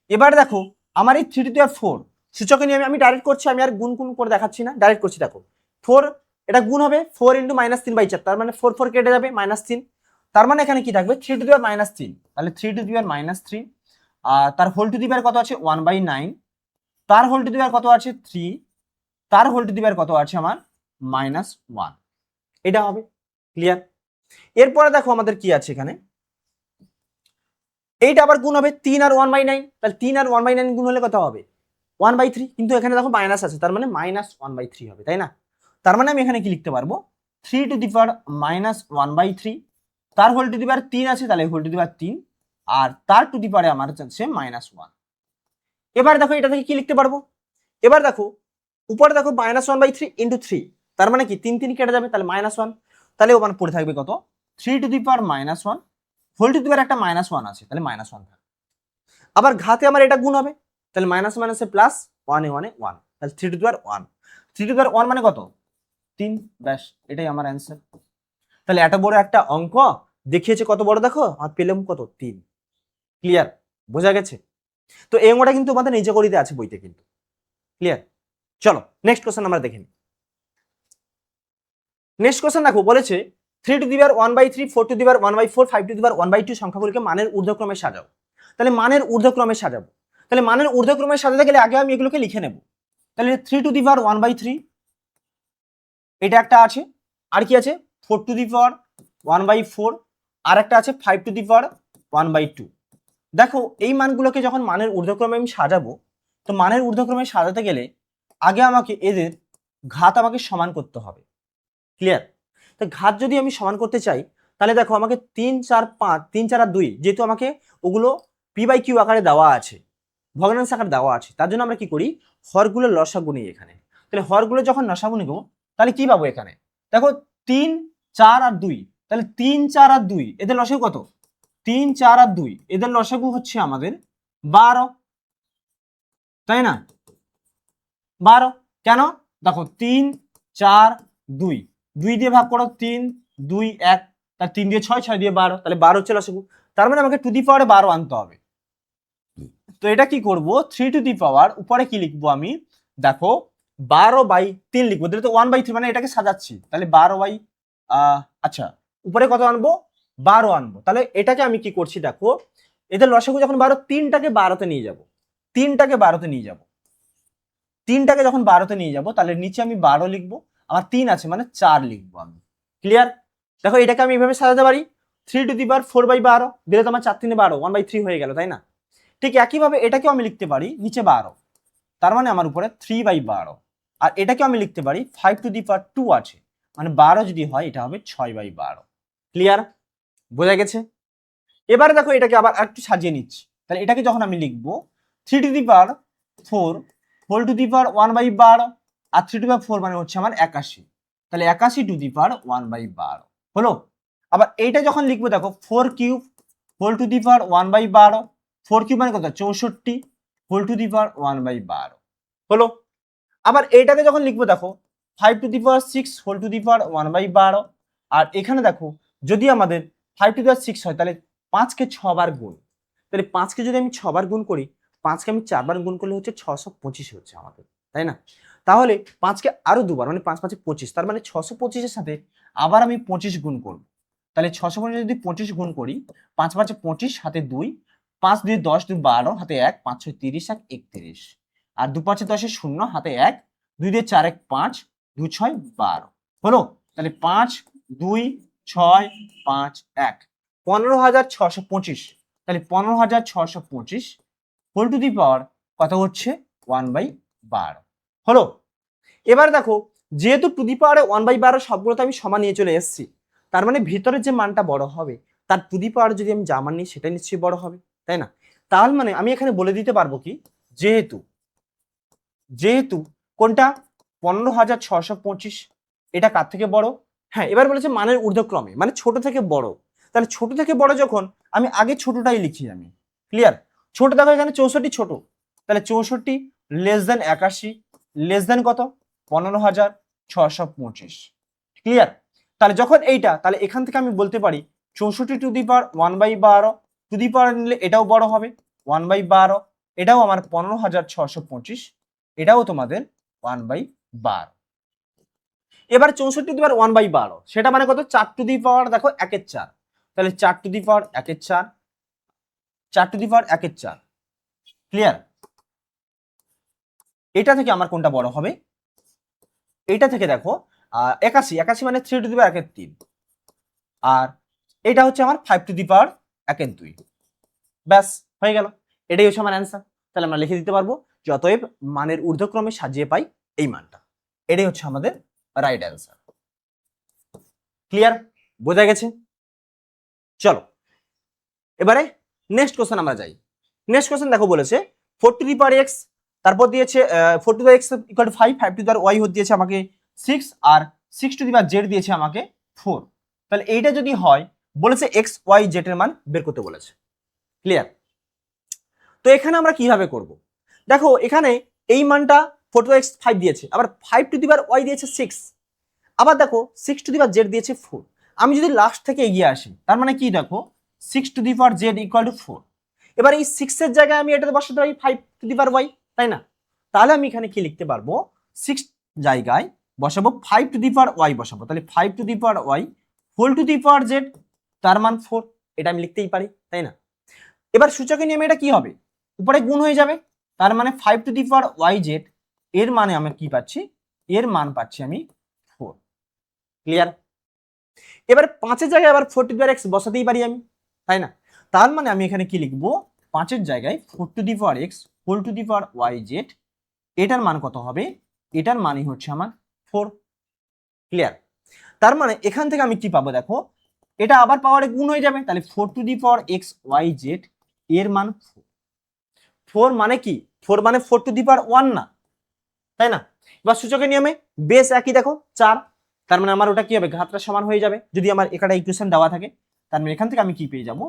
এবার দেখো আমার এই 3 টু দি পাওয়ার 4 সূচকে নিয়ে আমি ডাইরেক্ট করছি, আমি আর গুণ করে দেখাচ্ছি না, ডাইরেক্ট করছি। দেখো 4 এটা গুণ হবে 4 ইন্টু মাইনাস 3/4, তার মানে 4 4 কেটে যাবে, -3, তার মানে এখানে কি থাকবে? 3 টু দি পাওয়ার -3, তাহলে 3 টু দি পাওয়ার -3, আর তার হোল টু দি পাওয়ার কত আছে? 1/9, তার হোল টু দি পাওয়ার কত আছে? 3, তার হোল টু দি পাওয়ার কত আছে আমার? -1, এটা হবে। ক্লিয়ার? এরপরে দেখো আমাদের কি আছে এখানে, এইটা আবার গুণ হবে 3 আর 1/9, তাহলে 3 আর 1/9 গুণ হলে কত হবে? 1/3, কিন্তু এখানে দেখো মাইনাস আছে, তার মানে -1/3 হবে, তাই না? তার মানে আমি এখানে কি লিখতে পারবো? 3 টু দি পাওয়ার -1/3, তার হোল টু দি পাওয়ার 3 আছে, তাহলে হোল টু দি পাওয়ার 3, আর তার টু দি পাওয়ারে আমার হচ্ছে -1। এবার দেখো এটা থেকে কি লিখতে পারবো? এবার দেখো উপরে দেখো -1/3 ইন্টু 3, তার মানে কি 3 3 কেটে যাবে, তাহলে -1, তাহলে ওখানে পড়ে থাকবে কত? 3 to the power -1, whole to the power একটা -1 আছে, তাহলে -1 থাকবে। আবার ঘাতে আমার এটা গুণ হবে, তাহলে মাইনাস মাইনাসে প্লাস, 1 এ 1 এ 1, তাহলে 3 to the power 1, 3 to the power 1 মানে কত? 3, ব্যাস এটাই আমার অ্যান্সার। তাহলে এত বড় একটা অঙ্ক দেখিয়েছে, কত বড় দেখো, আর পেলাম কত? 3। ক্লিয়ার? বোঝা গেছে? তো এই অঙ্কটা কিন্তু আমাদের নিচে করিতে আছে বইতে কিন্তু। ক্লিয়ার? চলো নেক্সট কোশ্চেন আমরা দেখে নিই। নেক্সট কোশ্চেন দেখো বলেছে 3 to the power 1/3, 4 to the power 1/4, 5 to the power 1/2 সংখ্যাগুলোকে মানের ঊর্ধ্বক্রমে সাজাও। তাহলে মানের ঊর্ধ্বক্রমে সাজাবো, তাহলে মানের ঊর্ধ্বক্রমে সাজাতে গেলে আগে আমি এগুলোকে লিখে নেব। তাহলে 3 টু দি পাওয়ার 1/3 এটা একটা আছে, আর কি আছে? 4 টু দি পাওয়ার 1/4, আর একটা আছে 5 টু দি পাওয়ার 1/2। দেখো এই মানগুলোকে যখন মানের ঊর্ধ্বক্রমে আমি সাজাবো, তো মানের ঊর্ধ্বক্রমে সাজাতে গেলে আগে আমাকে এদের ঘাত আমাকে সমান করতে হবে। ক্লিয়ার? তো ঘাত যদি আমি সমান করতে চাই, তাহলে দেখো আমাকে 3 4 5, 3 4 আর 2, যেহেতু আমাকে ওগুলো p/q আকারে দেওয়া আছে, ভগ্নাংশ আকারে দেওয়া আছে, তার জন্য আমরা কি করি? হরগুলো লসাগু নিই এখানে। তাহলে হরগুলো যখন লসাগু নিব, তাহলে কি পাবো এখানে? দেখো 3 4 আর 2, তাহলে 3 4 আর 2 এদের লসাগু কত? 3 4 আর 2 এদের লসাগু হচ্ছে আমাদের 12, তাই না? 12 কেন? দেখো 3 4 2 2 দিয়ে ভাগ করো 3, 2 1, তার 3 দিয়ে 6, 6 দিয়ে 12, তাহলে 12 হচ্ছে লসাগু। তার মানে আমাকে টু দি পাওয়ারে 12 আনতে হবে। তো এটা কি করব, 3 টু দি পাওয়ার উপরে কি লিখবো আমি, দেখো 12/3 লিখবো, তাহলে তো 1/3, মানে এটাকে সাজাচ্ছি, তাহলে 12 আচ্ছা উপরে কত আনবো, 12 আনবো। তাহলে এটাকে আমি কি করছি দেখো, এদের লসাগু যখন 12, 3টাকে 12তে নিয়ে যাব, 3টাকে 12তে নিয়ে যাব, 3টাকে যখন 12তে নিয়ে যাব, তাহলে নিচে আমি 12 লিখবো, আমার 3 আছে মানে 4 লিখবো আমি। ক্লিয়ার? দেখো এটাকে আমি এইভাবে সাজাতে পারি, 3 টু দি পাওয়ার 4/12 দিলে তো আমার 4 3 12, 1/3 হয়ে গেল, তাই না? ঠিক একইভাবে এটাকেও আমি লিখতে পারি নিচে 12, তার মানে আমার উপরে 3/12, আর এটাকেও আমি লিখতে পারি 5 টু দি পাওয়ার 2 আছে, মানে 12 যদি হয় এটা হবে 6/12। ক্লিয়ার? বোঝা গেছে? এবারে দেখো এটাকে আবার একটু সাজিয়ে নিচ্ছি, তাহলে এটাকে যখন আমি লিখবো 3 to the power 4 whole to the power 1/12, আর 3 টু দি পাওয়ার 4 মানে হচ্ছে আমার 81, তাহলে 81 টু দি পাওয়ার 1/12 হলো। আবার এইটা যখন লিখবো দেখো 4 cube whole to the power 1/12, 4 cube মানে কত 64 হোল টু দি পাওয়ার 1/12 হলো। আবার এইটাকে যখন লিখবো দেখো 5 to the power 6 whole to the power 1/12, আর এখানে দেখো যদি আমাদের 5 টু দি পাওয়ার 6 হয়, তাহলে 5কে 6 বার গুণ, তাহলে 5কে যদি আমি 6 বার গুণ করি, 5কে আমি 4 বার গুণ করলে হচ্ছে 625 হচ্ছে আমাদের, তাই না? তাহলে 5কে আরো দুবার, মানে 5 5 25, তার মানে 625 এর সাথে আবার আমি 25 গুণ করব, তাহলে 625 যদি 25 গুণ করি, 5 5 25 হাতে 2, 5 2 10 2 12 হাতে 1, 5 6 30 1 31, আর 2 5 10 0 হাতে 1, 2 দিয়ে 4 1 5, 2 6 12 হলো। তাহলে 5 2 6 5 1 15,625, তাহলে 15,625 হোল টু দি পাওয়ার কত হচ্ছে 1/12 হলো। এবার দেখো যেহেতু টু দি পাওয়ারে 1/12 সবগুলো তো আমি সমান নিয়ে চলে এসেছি, তার মানে ভিতরে যে মানটা বড় হবে তার টু দি পাওয়ার যদি আমি যা মান নিই সেটা নিশ্চয়ই বড় হবে, তাই না? তার মানে আমি এখানে বলে দিতে পারবো কি, যেহেতু যেহেতু কোনটা 15,625 এটা কার থেকে বড়, হ্যাঁ এবার বলেছে মানের ঊর্ধ্বক্রমে, মানে ছোট থেকে বড়, তাহলে ছোট থেকে বড় যখন আমি আগে ছোটটাই লিখি আমি। ক্লিয়ার? ছোট দেখো এখানে 64 ছোট, তাহলে 64 লেস দেন 81 লেস দেন কত 15,625। ক্লিয়ার? তাহলে যখন এইটা, তাহলে এখান থেকে আমি বলতে পারি 64 two the power 1/12, two the পাওয়ার নিলে এটাও বড় হবে 1/12, এটাও আমার 15,625, এটাও তোমাদের 1/12। এবার 64 টু দি পাওয়ার 1/12 সেটা মানে কত 4 টু দি পাওয়ার দেখো 1/4, তাহলে 4 to the power 1/4, 4 to the power 1/4। Clear? এটা থেকে আমার কোনটা বড় হবে, এটা থেকে দেখো 81, 81 মানে 3 টু দি পাওয়ার 1/3, আর এটা হচ্ছে আমার 5 টু দি পাওয়ার 1/2, ব্যাস হয়ে গেল, এটাই হচ্ছে আমার অ্যান্সার। তাহলে আমরা লিখে দিতে পারবো যে অতএব মানের ঊর্ধ্বক্রমে সাজিয়ে পাই এই মানটা, এটাই হচ্ছে আমাদের রাইট অ্যান্সার। ক্লিয়ার? বোঝা গেছে? চলো এবারে নেক্সট কোশ্চেন আমরা যাই। নেক্সট কোশ্চেন দেখো বলেছে 4 টু দি পাওয়ার x, তারপর দিয়েছে 4 to the power x equal two 5, 5 to the power y দিয়েছে আমাকে 6, আর 6 টু দি পাওয়ার z দিয়েছে আমাকে 4। তাহলে এইটা যদি হয় বলেছে x y z এর মান বের করতে বলেছে। ক্লিয়ার? তো এখানে আমরা কিভাবে করব, দেখো এখানে এই মানটা 4 টু দি পাওয়ার x 5 দিয়েছে, আবার 5 টু দি পাওয়ার y দিয়েছে 6, আবার দেখো 6 টু দি পাওয়ার z দিয়েছে 4। আমি যদি লাস্ট থেকে এগিয়ে আসি, তার মানে কি দেখো 6 two the power z equal to 4। এবার এই 6 এর জায়গায় আমি এটাতে বসাতে পারি 5 টু দি পাওয়ার y, তাই না? তাহলে আমি এখানে কি লিখতে পারবো, 6 জায়গায় বসাবো 5 টু দি পাওয়ার y বসাবো, তাহলে 5 to the power y whole to the power z, তার মান 4, এটা আমি লিখতেই পারি, তাই না? এবার সূচকের নিয়মে এটা কি হবে, উপরে গুণ হয়ে যাবে, তার মানে 5 টু দি পাওয়ার yz এর মানে আমি কি পাচ্ছি, এর মান পাচ্ছি আমি 4। ক্লিয়ার? এবার 5 এর জায়গায় আবার 4 টু দি পাওয়ার x বসাতেই পারি আমি, তাই না? তার মানে আমি এখানে কি লিখবো, 5 এর জায়গায় 4 to the power x whole to the power yz, এটার মান কত হবে, এটার মানই হচ্ছে আমার 4। ক্লিয়ার? তার মানে এখান থেকে আমি কি পাবো দেখো, এটা আবার পাওয়ারে গুণ হয়ে যাবে, তাহলে 4 to the power x yz এর মান 4 মানে কি, 4 মানে 4 টু দি পাওয়ার 1 না, তাই না? এবার সূচকের নিয়মে বেস একই দেখো 4, তার মানে আমার ওটা কি হবে, ঘাতটা সমান হয়ে যাবে যদি আমার এখানে ইকুয়েশন দেওয়া থাকে, তার মানে এখান থেকে আমি কি পেয়ে যাবো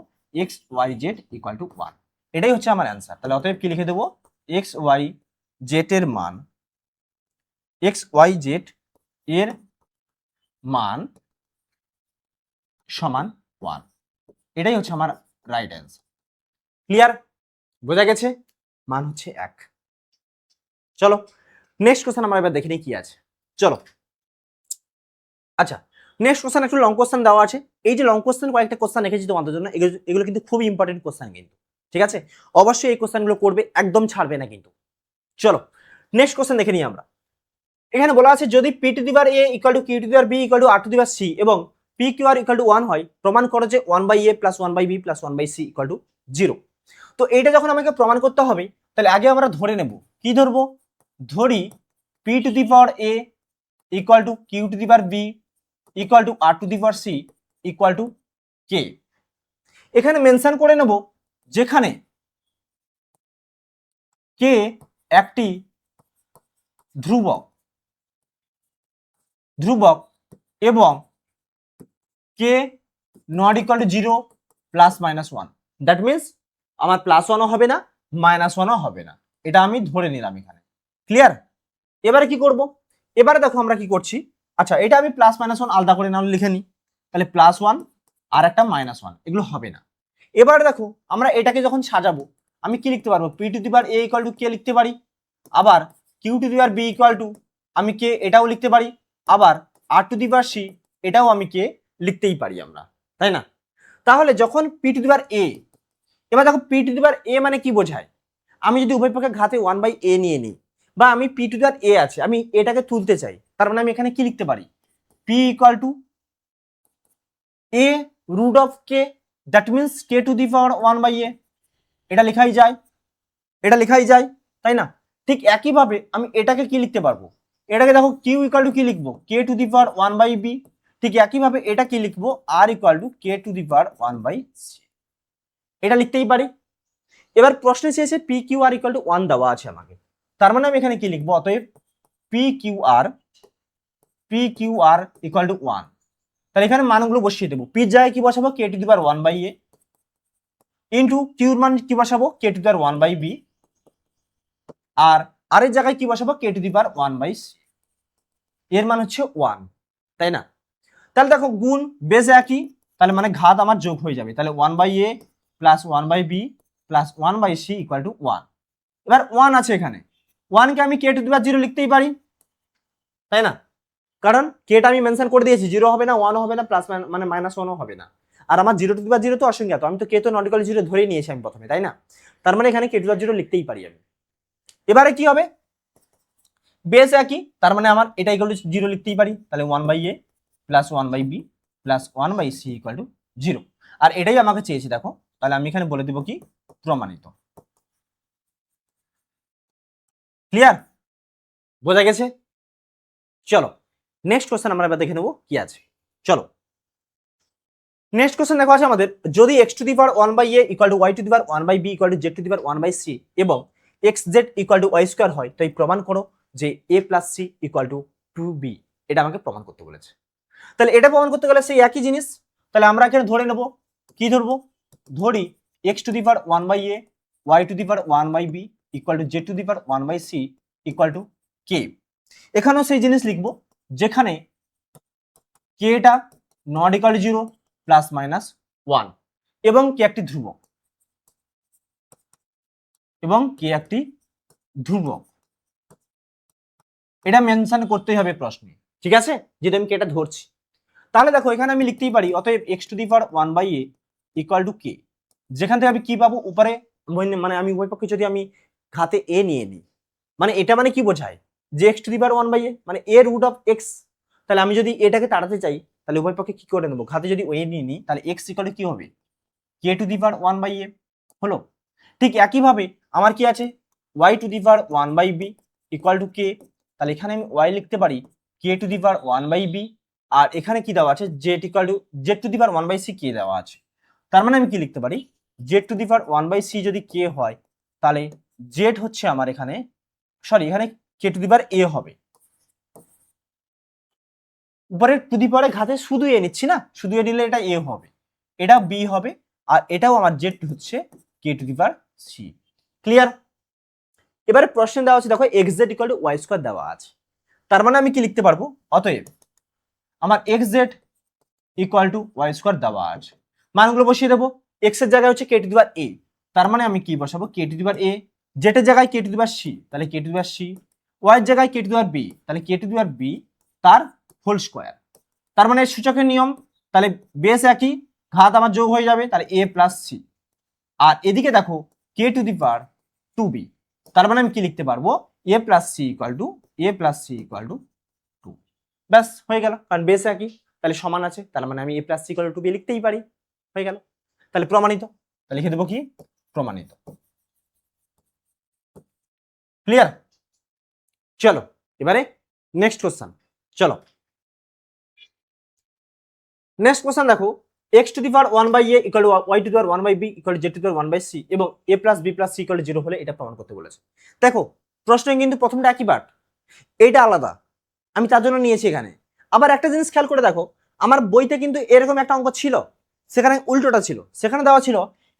x y z equal to 1, এটাই হচ্ছে আমার অ্যান্সার। তাহলে অতএব কি লিখে দেবো, x y z এর মান, x y z এর মান সমান 1, এটাই হচ্ছে আমার রাইট অ্যান্সার। ক্লিয়ার? বোঝা গেছে? মান হচ্ছে 1। চলো নেক্সট কোশ্চেন আমরা এবার দেখে নিই কি আছে। চলো আচ্ছা, নেক্সট কোশ্চেন একটু লং কোশ্চেন দেওয়া আছে। এই যে লং কোশ্চেন কয়েকটা কোশ্চেন রেখেছি তোমাদের জন্য, এগুলো কিন্তু খুবই ইম্পর্টেন্ট কোশ্চেন কিন্তু, ঠিক আছে? অবশ্যই এই কোশ্চেনগুলো করবে, একদম ছাড়বে না কিন্তু। চলো নেক্সট কোশ্চেন দেখে নিই আমরা। এখানে বলা আছে যদি p to the power a equal to q to the power b equal to r to the power c এবং p Q R equal to 1 হয়, প্রমাণ করো যে 1/a plus 1/b plus 1/c equal to 0। তো এইটা যখন আমাকে প্রমাণ করতে হবে, তাহলে আগে আমরা ধরে নেব, কি ধরবো? ধরি p to the power a equal to q to the power b equal to r to the power c equal to k. এখানে মেনশন করে নেব যেখানে কে একটি ধ্রুবক এবং k not equal to 0 plus minus 1। That means আমার plus 1ও হবে না, মাইনাস 1ও হবে না, এটা আমি ধরে নিলাম এখানে। ক্লিয়ার? এবারে কি করব? এবারে দেখো আমরা কি করছি। আচ্ছা, এটা আমি প্লাস মাইনাস 1 আলাদা করে নাও লিখে নিই, তাহলে প্লাস 1 আর একটা মাইনাস 1, এগুলো হবে না। এবারে দেখো আমরা এটাকে যখন সাজাবো, আমি কি লিখতে পারবো? P to the power a equal to k লিখতে পারি, আবার q to the power b equal to আমি কে এটাও লিখতে পারি, আবার আর টু দি পাওয়ার সি এটাও আমি কে লিখতেই পারি আমরা, তাই না? তাহলে যখন পি টু দি পাওয়ার এ, এবার দেখো পি টু দি পাওয়ার এ মানে কি বোঝায়? আমি যদি উভয় পক্ষে ঘাতে 1/a নিয়ে নিই, বা আমি পি টু দি পাওয়ার এ আছে, আমি এটাকে তুলতে চাই, তার মানে আমি এখানে কি লিখতে পারি? P equal to A root of K, that means K to the power 1/a, এটা লেখাই যায়, তাই না? ঠিক একইভাবে আমি এটাকে কি লিখতে পারবো? এটাকে দেখো কিউ ইকুয়াল টু কি লিখবো? K to the power 1/b। ঠিক একইভাবে এটা কি লিখবো? R equal to k to the power 1/c, এটা লিখতেই পারি। এবার প্রশ্নে চেয়েছে p Q R equal to 1 দেওয়া আছে আমাকে, তার মানে আমি এখানে কি লিখবো? অতএব P Q R equal to 1। তাহলে এখানে মানগুলো বসিয়ে দেবো। পি জায়গায় কি বসাবো? কে to the power 1/a into কিউর মান কি বসাবো? কে টু দি পাওয়ার 1/b, আর এর জায়গায় কি বসাবো? কে টু দি পাওয়ার 1/c, এর মান হচ্ছে 1, তাই না? তাহলে দেখো গুণ বেস একই, তাহলে মানে ঘাত আমার যোগ হয়ে যাবে, তাহলে 1/a plus 1/b plus 1/c equal to 1। এবার 1 আছে এখানে, 1 কে আমি কে টু দি পাওয়ার 0 লিখতেই পারি, তাই না? কারণ কেটা আমি মেনশন করে দিয়েছি, 0 হবে না, 1 হবে না, প্লাস মানে মাইনাস 1ও হবে না। আর আমার 0 টু দি পাওয়ার 0 তো অসংজ্ঞাত, আমি তো কে তো নট ইকুয়াল 0 ধরেই নিয়েছি আমি প্রথমে, তাই না? তার মানে এখানে কে টু দি পাওয়ার 0 লিখতেই পারি আমি। এবারে কি হবে? বেস একই, তার মানে আমার এটা ইকুয়াল টু 0 লিখতেই পারি, তাহলে 1/a plus 1/b plus 1/c equal to 0। আর এটাই আমাকে চেয়েছি, দেখো, তাহলে আমি এখানে বলে দেব কি? প্রমাণিত। ক্লিয়ার? বোঝা গেছে? চলো নেক্সট কোশ্চেন আমরা এবার দেখে নেবো কি আছে। চলো নেক্সট কোশ্চেন দেখো আছে আমাদের, যদি x to the power 1/a equal to y two the power 1/b equal to z two the power 1/c এবং xz equal to y square হয়, তো এই প্রমাণ করো যে a plus c equal to 2b। এটা আমাকে প্রমাণ করতে বলেছে। তাহলে এটা প্রমাণ করতে গেলে সেই একই জিনিস, তাহলে আমরা এখানে ধরে নেব, কি ধরবো? ধরি x to the power 1/a y two the power 1/b equal to z two the power 1/c equal to k। এখানেও সেই জিনিস লিখবো যেখানে k টা not equal to 0 plus minus 1 এবং কে একটি ধ্রুবক, এটা মেনশন করতেই হবে প্রশ্নে, ঠিক আছে? যেটা আমি কেটা ধরছি। তাহলে দেখো এখানে আমি লিখতেই পারি, অতএব x to the power 1/a equal to k। যেখান থেকে আমি কি পাবো? উপরে মানে আমি উভয় পক্ষে যদি আমি ঘাতে a নিয়ে নিই, মানে এটা মানে কি বোঝায়? যে x to the power 1/a মানে a রুট অফ x। তাহলে আমি যদি এটাকে তাড়াতে চাই, তাহলে উভয় পক্ষে কি করে নেবো? ঘাতে যদি a নিয়ে নিই, তাহলে x ইকুয়াল টু কি হবে? k two the power 1/a হলো। ঠিক একইভাবে আমার কি আছে? y two the power 1/b equal to k। তাহলে এখানে আমি y লিখতে পারি k two the power 1/b, আর এখানে কি দেওয়া আছে? z equal to z two the power 1/c k দেওয়া আছে। তার মানে আমি কি লিখতে পারি? z two the power 1/c যদি k হয়, তাহলে z হচ্ছে আমার এখানে, সরি এখানে k two the power a হবে। উপরে টু দি পাওয়ারে ঘাতে শুধু a নিচ্ছি না, শুধু a নিলে এটা a হবে, এটা b হবে, আর এটাও আমার z হচ্ছে k two the power c। Clear? এবারে প্রশ্ন দেওয়া আছে, দেখো xz equal to y square দেওয়া আছে, তার মানে আমি কি লিখতে পারবো? অতএব আমার X Z equal to Y square দেওয়া আছে, মানগুলো বসিয়ে দেবো। এক্স এর জায়গায় হচ্ছে কে টু দি পাওয়ার এ, তার মানে আমি কি বসাবো, কে to the power A. Z এর জায়গায় k to the power c, তাহলে k to the power c. Y এর জায়গায় k to the power b, তাহলে k to the power b তার হোল স্কোয়ার। তার মানে সূচকের নিয়ম, তাহলে বেস একই, ঘাত আমার যোগ হয়ে যাবে, তাহলে এ প্লাস সি। আর এদিকে দেখো k to the power two b, তার মানে আমি কি লিখতে পারবো, a plus c equal to two. ব্যাস হয়ে গেল, কারণ বেস একই, তাহলে সমান আছে, তার মানে আমি a plus c equal to b লিখতেই পারি, হয়ে গেল। তাহলে প্রমাণিত, তাহলে লিখে দেবো কি, প্রমাণিত। ক্লিয়ার? চলো এবারে নেক্সট কোশ্চেন। চলো নেক্সট কোশ্চেন দেখো, x to the power one by a equal to y to the power one by b equal to z to the power one by c এবং a plus B plus c equal to zero হলে এটা প্রমাণ করতে বলেছে। দেখো প্রশ্ন কিন্তু প্রথমটা একই পার্ট, এইটা আলাদা, আমি তার জন্য নিয়েছি এখানে। আবার একটা জিনিস খেয়াল করে দেখো, আমার বইতে কিন্তু এরকম একটা অঙ্ক ছিল, সেখানে উল্টোটা ছিল, সেখানে দেওয়া ছিল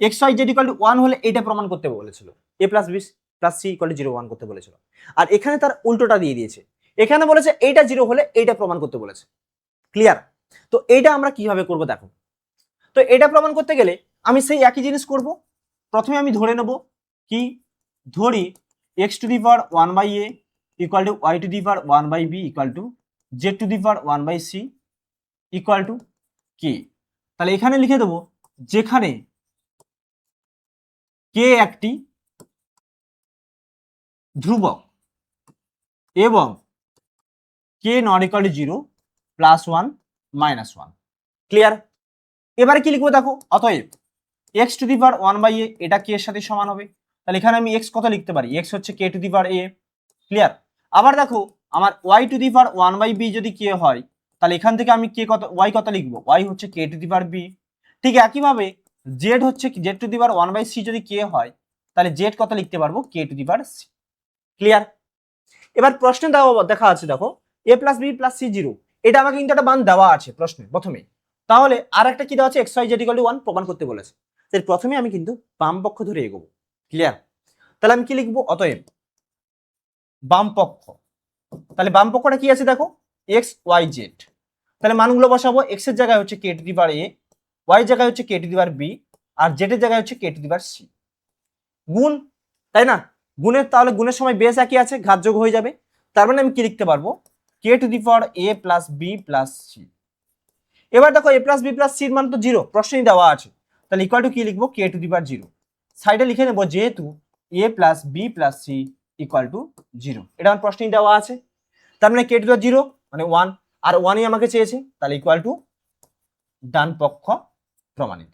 x Y Z equal to one হলে এইটা প্রমাণ করতে বলেছিল, a plus B plus c equal to zero one করতে বলেছিল। আর এখানে তার উল্টোটা দিয়ে দিয়েছে, এখানে বলেছে এইটা জিরো হলে এইটা প্রমাণ করতে বলেছে। ক্লিয়ার? তো এইটা আমরা কিভাবে করব দেখো। তো এটা প্রমাণ করতে গেলে আমি সেই একই জিনিস করব। প্রথমে আমি ধরে নেব কি, ধরি x to the power one by a equal to y to the power one by b equal to z to the power one by c equal to k. তাহলে এখানে লিখে দেবো যেখানে কে একটি ধ্রুবক এবং k not equal to zero plus one minus one. Clear? এবারে কি লিখবো দেখো, অতএব x to the power one by a এটা কে এর সাথে সমান হবে, তাহলে এখানে আমি এক্স কত লিখতে পারি, এক্স হচ্ছে k to the power A. Clear? আবার দেখো আমার Y to the power one by B যদি কে হয়, তাহলে এখান থেকে আমি কে কত, ওয়াই কত লিখবো, ওয়াই হচ্ছে k to the power b. ঠিক একইভাবে জেড হচ্ছে Z to the power one by C যদি কে হয়, তাহলে জেড কত লিখতে পারবো, কে to the power C. Clear? এবার প্রশ্নে দেখা আছে দেখো এ plus B plus C zero, এটা আমাকে কিন্তু একটা মান দেওয়া আছে প্রশ্নে প্রথমে, তাহলে আর একটা কি দেওয়া আছে, X Y Z equal to one প্রমাণ করতে বলেছে। তাই প্রথমে আমি কিন্তু বাম পক্ষ ধরে এগোবো। ক্লিয়ার? তাহলে আমি কি লিখবো, অতএব বাম পক্ষ, তাহলে বাম পক্ষটা কি আছে দেখো, এক্স ওয়াই জেড। তাহলে মানগুলো বসাবো, এক্স এর জায়গায় হচ্ছে k to the power A, y জায়গায় হচ্ছে k to the power b, আর জেড এর জায়গায় হচ্ছে k to the power C. গুণ, তাই না? গুণের, তাহলে গুণের সময় বেস একই আছে, ঘাত যোগ হয়ে যাবে, তার মানে আমি কি লিখতে পারবো, কে to the power A plus B plus c. এবার দেখো এ প্লাস বি প্লাস সির মান তো জিরো, প্রশ্নেই দেওয়া আছে, তাহলে ইকুয়াল টু কি লিখবো, k to the power zero. সাইডে লিখে নেবো যেহেতু a plus B plus c equal to zero, এটা আমার প্রশ্নেই দেওয়া আছে, তার মানে k to the power zero মানে ওয়ান, আর ওয়ানই আমাকে চেয়েছে, তাহলে ইকুয়াল টু ডান পক্ষ প্রমাণিত।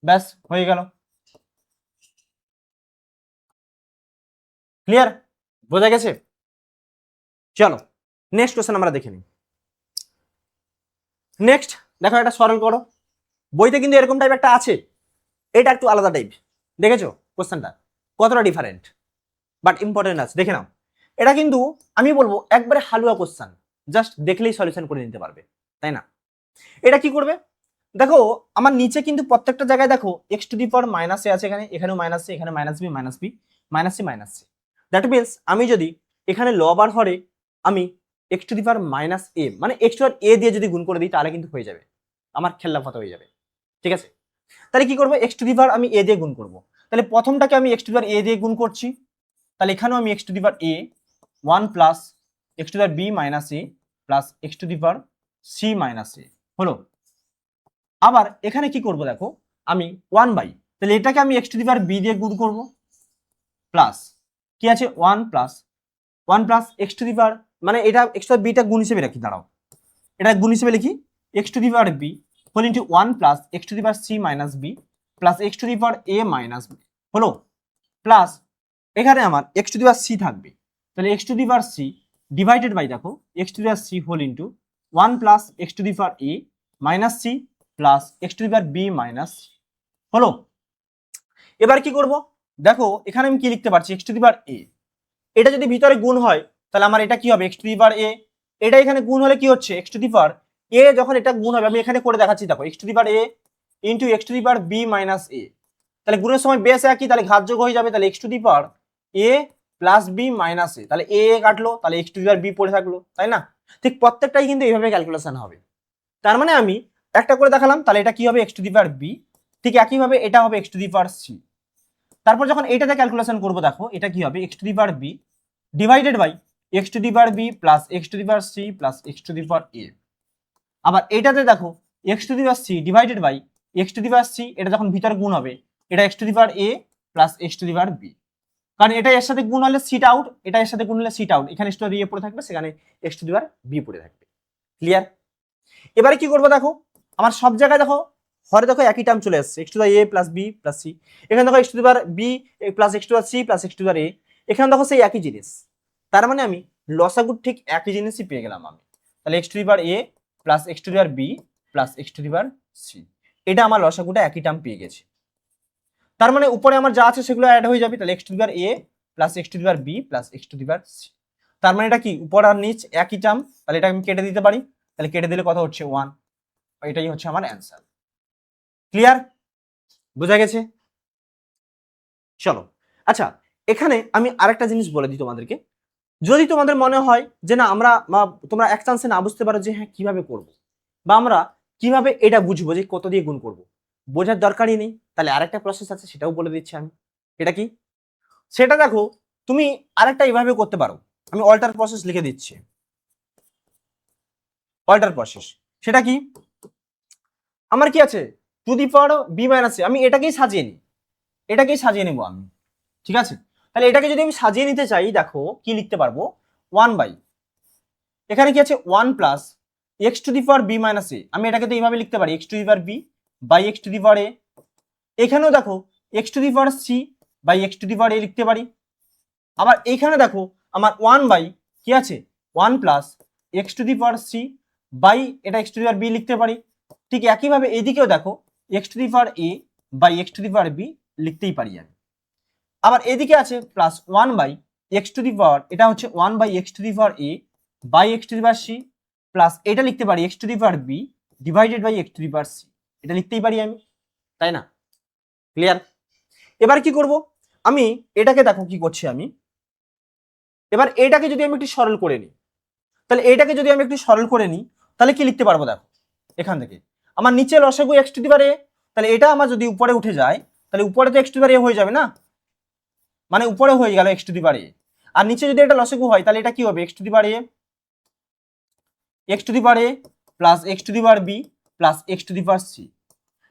ব্যাস হয়ে গেল। ক্লিয়ার? বোঝা গেছে? চলো নেক্সট কোশ্চেন আমরা দেখে নিই। নেক্সট দেখো এটা সরল করো, বইতে কিন্তু এরকম টাইপ একটা আছে, এটা একটু আলাদা টাইপ, দেখেছো কোশ্চেনটা কতটা ডিফারেন্ট, বাট ইম্পর্টেন্ট আছে, দেখে নাও। এটা কিন্তু আমি বলবো একবারে হালুয়া কোশ্চেন, জাস্ট দেখলেই সলিউশন করে নিতে পারবে, তাই না? এটা কি করবে দেখো, আমার নিচে কিন্তু প্রত্যেকটা জায়গায় দেখো x to the power minus a আছে, এখানে এখানেও মাইনাস এ, এখানে minus b minus b minus c minus c. That means আমি যদি এখানে লব আর হরে আমি x to the power minus a মানে এক্স টু এ দিয়ে যদি গুণ করে দিই, তাহলে কিন্তু হয়ে যাবে, আমার খেলনা ফাতা হয়ে যাবে। ঠিক আছে? তাহলে কি করবো, এক্স টু দি পাওয়ার আমি এ দিয়ে গুণ করবো, তাহলে প্রথমটাকে আমি এক্স টু দি পাওয়ার এ দিয়ে গুণ করছি, তাহলে এখানেও আমি x to the power a one plus x to the power b minus a plus x to the power c minus a হলো। আবার এখানে কি করব দেখো, আমি ওয়ান বাই, তাহলে এটাকে আমি x to the power b দিয়ে গুণ করব, প্লাস কি আছে one plus x to the power, মানে এটা এক্স টু দি বিটা গুণ হিসেবে রাখি, দাঁড়াও এটা গুণ হিসেবে লিখি, x to the power b whole into one plus x to the power c minus b plus x to the power a minus b হলো, প্লাস এখানে আমার x to the power c থাকবে, তাহলে x to the power c divided by দেখো x to the power c whole into one plus x to the power a minus c plus x to the power b minus হলো। এবার কি করব দেখো, এখানে আমি কি লিখতে পারছি, x to the power a, এটা যদি ভিতরে গুণ হয় তাহলে আমার এটা কি হবে, x to the power a, এটা এখানে গুণ হলে কি হচ্ছে, এক্স টু দি পাওয়ার এ, যখন এটা গুণ হবে আমি এখানে করে দেখাচ্ছি দেখো, x to the power a into x to the power b minus a, তাহলে গুণের সময় বেস একই, তাহলে ঘাত যোগ হয়ে যাবে, তাহলে x to the power A plus b minus a, তাহলে এ কাটলো, তাহলে x to the power B পড়ে থাকলো, তাই না? ঠিক প্রত্যেকটাই কিন্তু এইভাবে ক্যালকুলেশন হবে। তার মানে আমি একটা করে দেখালাম, তাহলে এটা কি হবে x to the power b, ঠিক একইভাবে এটা হবে x to the power c. তারপর যখন এটাতে ক্যালকুলেশন করবো দেখো এটা কি হবে x to the power b divided by x to the power b plus x to the power c plus x to the power a. আবার এটাতে দেখো x to the power c divided by x to the power c, এটা যখন ভিতরে গুণ হবে এটা x to the power A plus x to the power B, কারণ এটা এর সাথে গুণ হলে সিট আউট, এটা এর সাথে গুণ হলে সিট আউট, এখানে স্টোর এ পড়ে থাকবে, সেখানে X to the power B পড়ে থাকবে। ক্লিয়ার? এবারে কি করবো দেখো আমার সব জায়গায় দেখো হরে দেখো একই টার্ম চলে আসছে x to the a plus B plus c, এখানে দেখো x to the power b plus x to the power c plus x to the power a, এখানে দেখো সেই একই জিনিস। তার মানে আমি লসাগু ঠিক একই জিনিসই পেয়ে গেলাম আমি। তাহলে x to the power A plus x to the power b plus x to the power c, এটা আমার লসাগুটা একই টার্ম পেয়ে গেছে। তার মানে উপরে আমার যা আছে সেগুলো অ্যাড হয়ে যাবে, তাহলে x to the power A plus x to the power b plus x to the power c. তার মানে এটা কি উপর আর নিচ একই টার্ম, তাহলে এটা আমি কেটে দিতে পারি, তাহলে কেটে দিলে কত হচ্ছে 1, এটাই হচ্ছে আমার অ্যান্সার। ক্লিয়ার? বোঝা গেছে? চলো আচ্ছা, এখানে আমি আরেকটা জিনিস বলে দিই তোমাদেরকে, যদি তোমাদের মনে হয় যে না আমরা তোমরা এক চান্সে না বুঝতে পারো যে হ্যাঁ কিভাবে করব, বা আমরা কিভাবে এটা বুঝবো যে কত দিয়ে গুণ করব, বোঝার দরকারই নেই, তাহলে আরেকটা প্রসেস আছে সেটাও বলে দিচ্ছি আমি। এটা কি সেটা দেখো, তুমি আরেকটা এইভাবে করতে পারো, আমি অল্টার প্রসেস লিখে দিচ্ছি। অল্টার প্রসেস সেটা কি, আমার কি আছে to the power b minus c, আমি এটাকেই সাজিয়ে নিই, এটাকেই সাজিয়ে নেবো আমি, ঠিক আছে? তাহলে এটাকে যদি আমি সাজিয়ে নিতে চাই দেখো কি লিখতে পারবো, 1 বাই এখানে কি আছে 1 plus x to the power b minus a, আমি এটাকে তো এইভাবে লিখতে পারি x to the power b by x to the power a. এখানেও দেখো x to the power c by x to the power a লিখতে পারি। আবার এইখানে দেখো আমার 1 বাই কি আছে 1 plus x to the power c by এটা x to the power b লিখতে পারি। ঠিক একইভাবে এদিকেও দেখো x to the power a by x to the power b লিখতেই পারি আমি। আবার এদিকে আছে plus 1 by x to the power, এটা হচ্ছে 1 by x to the power a by x to the power c plus এটা লিখতে পারি x to the power b divided by x to the power c, এটা লিখতেই পারি আমি, তাই না? ক্লিয়ার? এবার কি করব আমি, এটাকে দেখো কি করছি আমি, এবার এটাকে যদি আমি একটু সরল করে নিই, তাহলে এটাকে যদি আমি একটু সরল করে নিই তাহলে কি লিখতে পারবো দেখো, এখান থেকে আমার নিচে লসাগু এক্স টু দি পাওয়ার এ, তাহলে এটা আমার যদি উপরে উঠে যায় তাহলে উপরে তো এক্স টু দি পাওয়ার এ হয়ে যাবে না, মানে উপরে হয়ে গেল x to the power a, আর নিচে যদি এটা লসাগু হয় তাহলে এটা কি হবে x to the power a, x to the power A plus x to the power b plus x to the power c.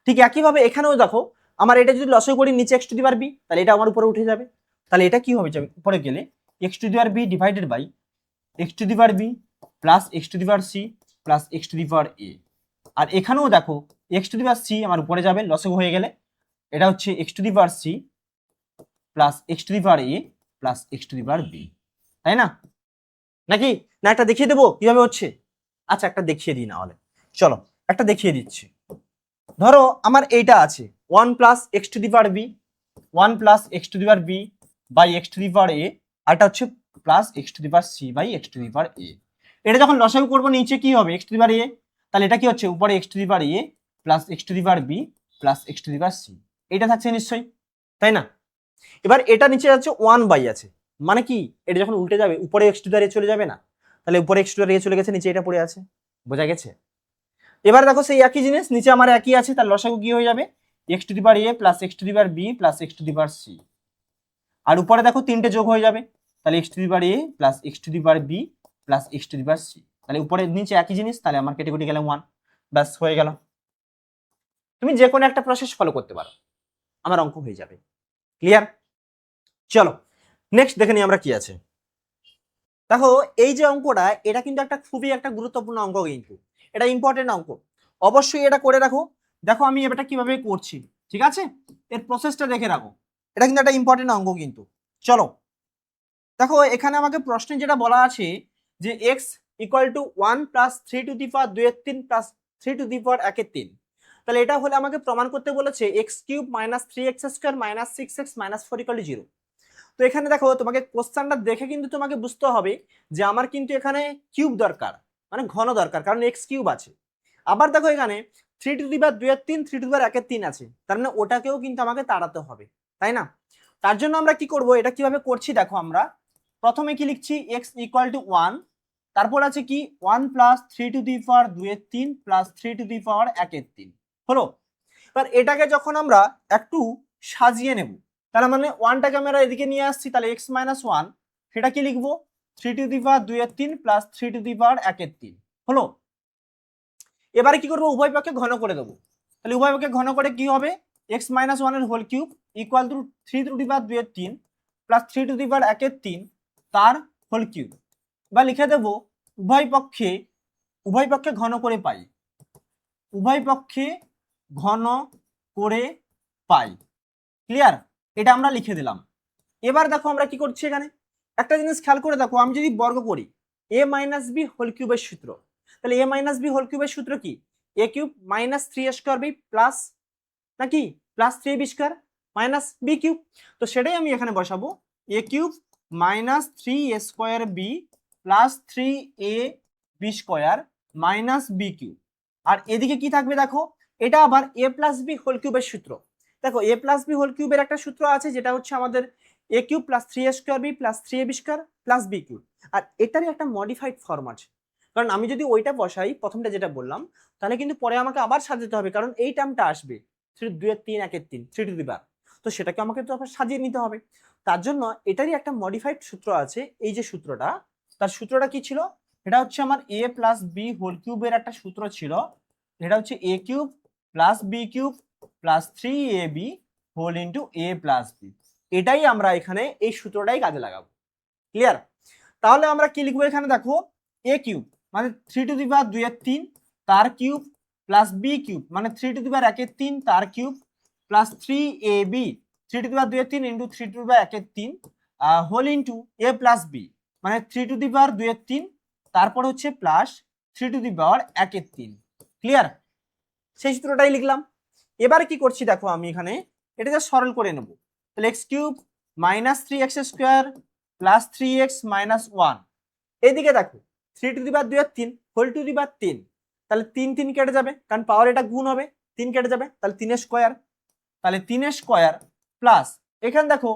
ঠিক একইভাবে এখানেও দেখো আমার এটা যদি লসাগু করি নিচে x to the power b, তাহলে এটা আমার উপরে উঠে যাবে, তাহলে এটা কি হবে উপরে গেলে x to the power b divided by x to the power b plus x to the power c plus x to the power a. আর এখানেও দেখো x to the power c আমার উপরে যাবে লসাগু হয়ে গেলে, এটা হচ্ছে x to the power c plus x to the power A plus x to the power b, তাই না? নাকি না একটা দেখিয়ে দেবো কিভাবে হচ্ছে? আচ্ছা একটা দেখিয়ে দিই, না হলে চলো একটা দেখিয়ে দিচ্ছি। ধরো আমার এইটা আছে 1 plus x to the power b, 1 plus x to the power b by x to the power a, আর এটা হচ্ছে plus x to the power c by x to the power a. এটা যখন লসাগু করবো নিচে কি হবে এক্স টু দি পাওয়ার এ, তাহলে এটা কি হচ্ছে উপরে x to the power A plus x to the power b plus x to the power c, এটা থাকছে নিশ্চয়ই, তাই না? এবার এটা নিচে যাচ্ছে 1 বাই আছে, মানে কি এটা যখন উল্টে যাবে উপরে এক্স টু দি পাওয়ার এ চলে যাবে না, তাহলে উপরে এক্স টু দি পাওয়ার এ চলে গেছে, নিচে এটা পড়ে আছে, বোঝা গেছে? এবার দেখো সেই একই জিনিস নিচে আমার একই আছে, তার লসাগু কি হয়ে যাবে x to the power A plus x to the power b plus x to the power c, আর উপরে দেখো তিনটে যোগ হয়ে যাবে, তাহলে x to the power A plus x to the power b plus x to the power c, তাহলে উপরে নিচে একই জিনিস, তাহলে আমার কেটে কুটে গেলে 1, ব্যাস হয়ে গেল। তুমি যে কোনো একটা প্রসেস ফলো করতে পারো, আমার অঙ্ক হয়ে যাবে। ক্লিয়ার? চলো নেক্সট দেখে নিই আমরা কি আছে। দেখো এই যে অঙ্কটা এটা কিন্তু একটা খুবই একটা গুরুত্বপূর্ণ অঙ্ক, কিন্তু এটা ইম্পর্টেন্ট অঙ্ক, অবশ্যই এটা করে রাখো। দেখো আমি এটা কিভাবে করছি, ঠিক আছে, এর প্রসেসটা দেখে রাখো, এটা কিন্তু একটা ইম্পর্টেন্ট অঙ্ক কিন্তু। চলো দেখো এখানে আমাকে প্রশ্নে যেটা বলা আছে যে x equal to 1 plus 3 to the power 2 এর 3 প্লাস 3 টু দি পাওয়ার 1 এর 3, তাহলে এটা হলে আমাকে প্রমাণ করতে বলেছে x cube minus 3x square minus 6x minus 4 equal to 0। তো এখানে দেখো তোমাকে কোশ্চেনটা দেখে কিন্তু তোমাকে বুঝতে হবে যে আমার কিন্তু এখানে কিউব দরকার, মানে ঘন দরকার, কারণ এক্স কিউব আছে। আবার দেখো এখানে 3 টু দি পাওয়ার 2 এর 3 3 টু দি পাওয়ার 1 এর 3 আছে, তার মানে ওটাকেও কিন্তু আমাকে তাড়াতে হবে, তাই না? তার জন্য আমরা কি করব, এটা কিভাবে করছি দেখো, আমরা প্রথমে কি লিখছি এক্স ইকুয়াল টু 1 তারপর আছে কি 1 প্লাস 3 টু দি পাওয়ার 2 এর 3 প্লাস 3 টু দি পাওয়ার 1 এর 3 হলো। এবার এটাকে যখন আমরা একটু সাজিয়ে নেব, তার মানে 1টাকে আমরা এদিকে নিয়ে আসছি, তাহলে x মাইনাস 1 সেটা কি লিখবো 3 টু দি পাওয়ার 2 এর 3 প্লাস 3 টু দি পাওয়ার 1 এর 3 হলো। এবারে কি করবো, উভয় পক্ষে ঘন করে দেবো, তাহলে উভয় পক্ষে ঘন করে কি হবে x মাইনাস 1 এর whole cube equal to 3 to the power 2 এর 3 প্লাস 3 টু দি পাওয়ার 1 এর 3 তার হোল কিউব, বা লিখে দেবো উভয় পক্ষে ঘন করে পাই, উভয় পক্ষে ঘন করে পাই। ক্লিয়ার, এটা আমরা লিখে দিলাম। এবার দেখো আমরা কি করছি, এখানে একটা জিনিস খেয়াল করে দেখো, আমি যদি বর্গ করি a মাইনাস বি হোল কিউবের সূত্র, তাহলে a মাইনাস বি হোল কিউবের সূত্র কি a cube minus 3a square b plus নাকি plus 3b square minus b cube. তো সেটাই আমি এখানে বসাবো a cube minus 3a square b plus 3a b square minus b cube. আর এদিকে কি থাকবে দেখো, এটা আবার a প্লাস বি হোল কিউবের সূত্র। দেখো a প্লাস বি হোল কিউবের একটা সূত্র আছে, যেটা হচ্ছে আমাদের a cube plus 3a square b plus 3ab square plus b cube. আর এটারই একটা মডিফাইড ফর্ম আছে, কারণ আমি যদি ওইটা বসাই প্রথমটা যেটা বললাম, তাহলে কিন্তু পরে আমাকে আবার সাজাতে হবে, কারণ এই টার্মটা আসবে 3 2 এর 3 1 এর 3 3 টু দি পাওয়ার, তো সেটাকে আমাকে তো আবার সাজিয়ে নিতে হবে। তার জন্য এটারই একটা মডিফাইড সূত্র আছে, এই যে সূত্রটা, তার সূত্রটা কি ছিল, এটা হচ্ছে আমার a প্লাস বি হোল কিউবের একটা সূত্র ছিল, এটা হচ্ছে a cube plus b cube plus 3ab whole into a plus b. এটাই আমরা এখানে এই সূত্রটাই কাজে লাগাবো। ক্লিয়ার, তাহলে আমরা কি লিখবো এখানে দেখো a কিউব মানে 3 টু দি পাওয়ার 2 এর 3 তার কিউব প্লাস বি কিউব মানে 3 টু দি পাওয়ার 1 এর 3 তার cube plus 3ab 3 to the power 2 এর 3 ইন্টু 3 টু দি পাওয়ার 1 এর 3 whole into a plus b মানে 3 টু দি পাওয়ার 2 এর 3 তারপর হচ্ছে প্লাস 3 টু দি পাওয়ার 1 এর 3। ক্লিয়ার, সেই সূত্রটাই লিখলাম। এবার কি করছি দেখো, আমি এখানে এটা যা সরল করে নেব, তাহলে x cube minus 3x square plus 3x minus 1, এইদিকে দেখো 3 টু দি পাওয়ার 2 এর 3 হোল টু দি পাওয়ার 3, তাহলে 3 3 কেটে যাবে, কারণ পাওয়ার এটা গুণ হবে, 3 কেটে যাবে, তাহলে 3 এর স্কোয়ার, তাহলে 3 এর স্কোয়ার প্লাস এখানে দেখো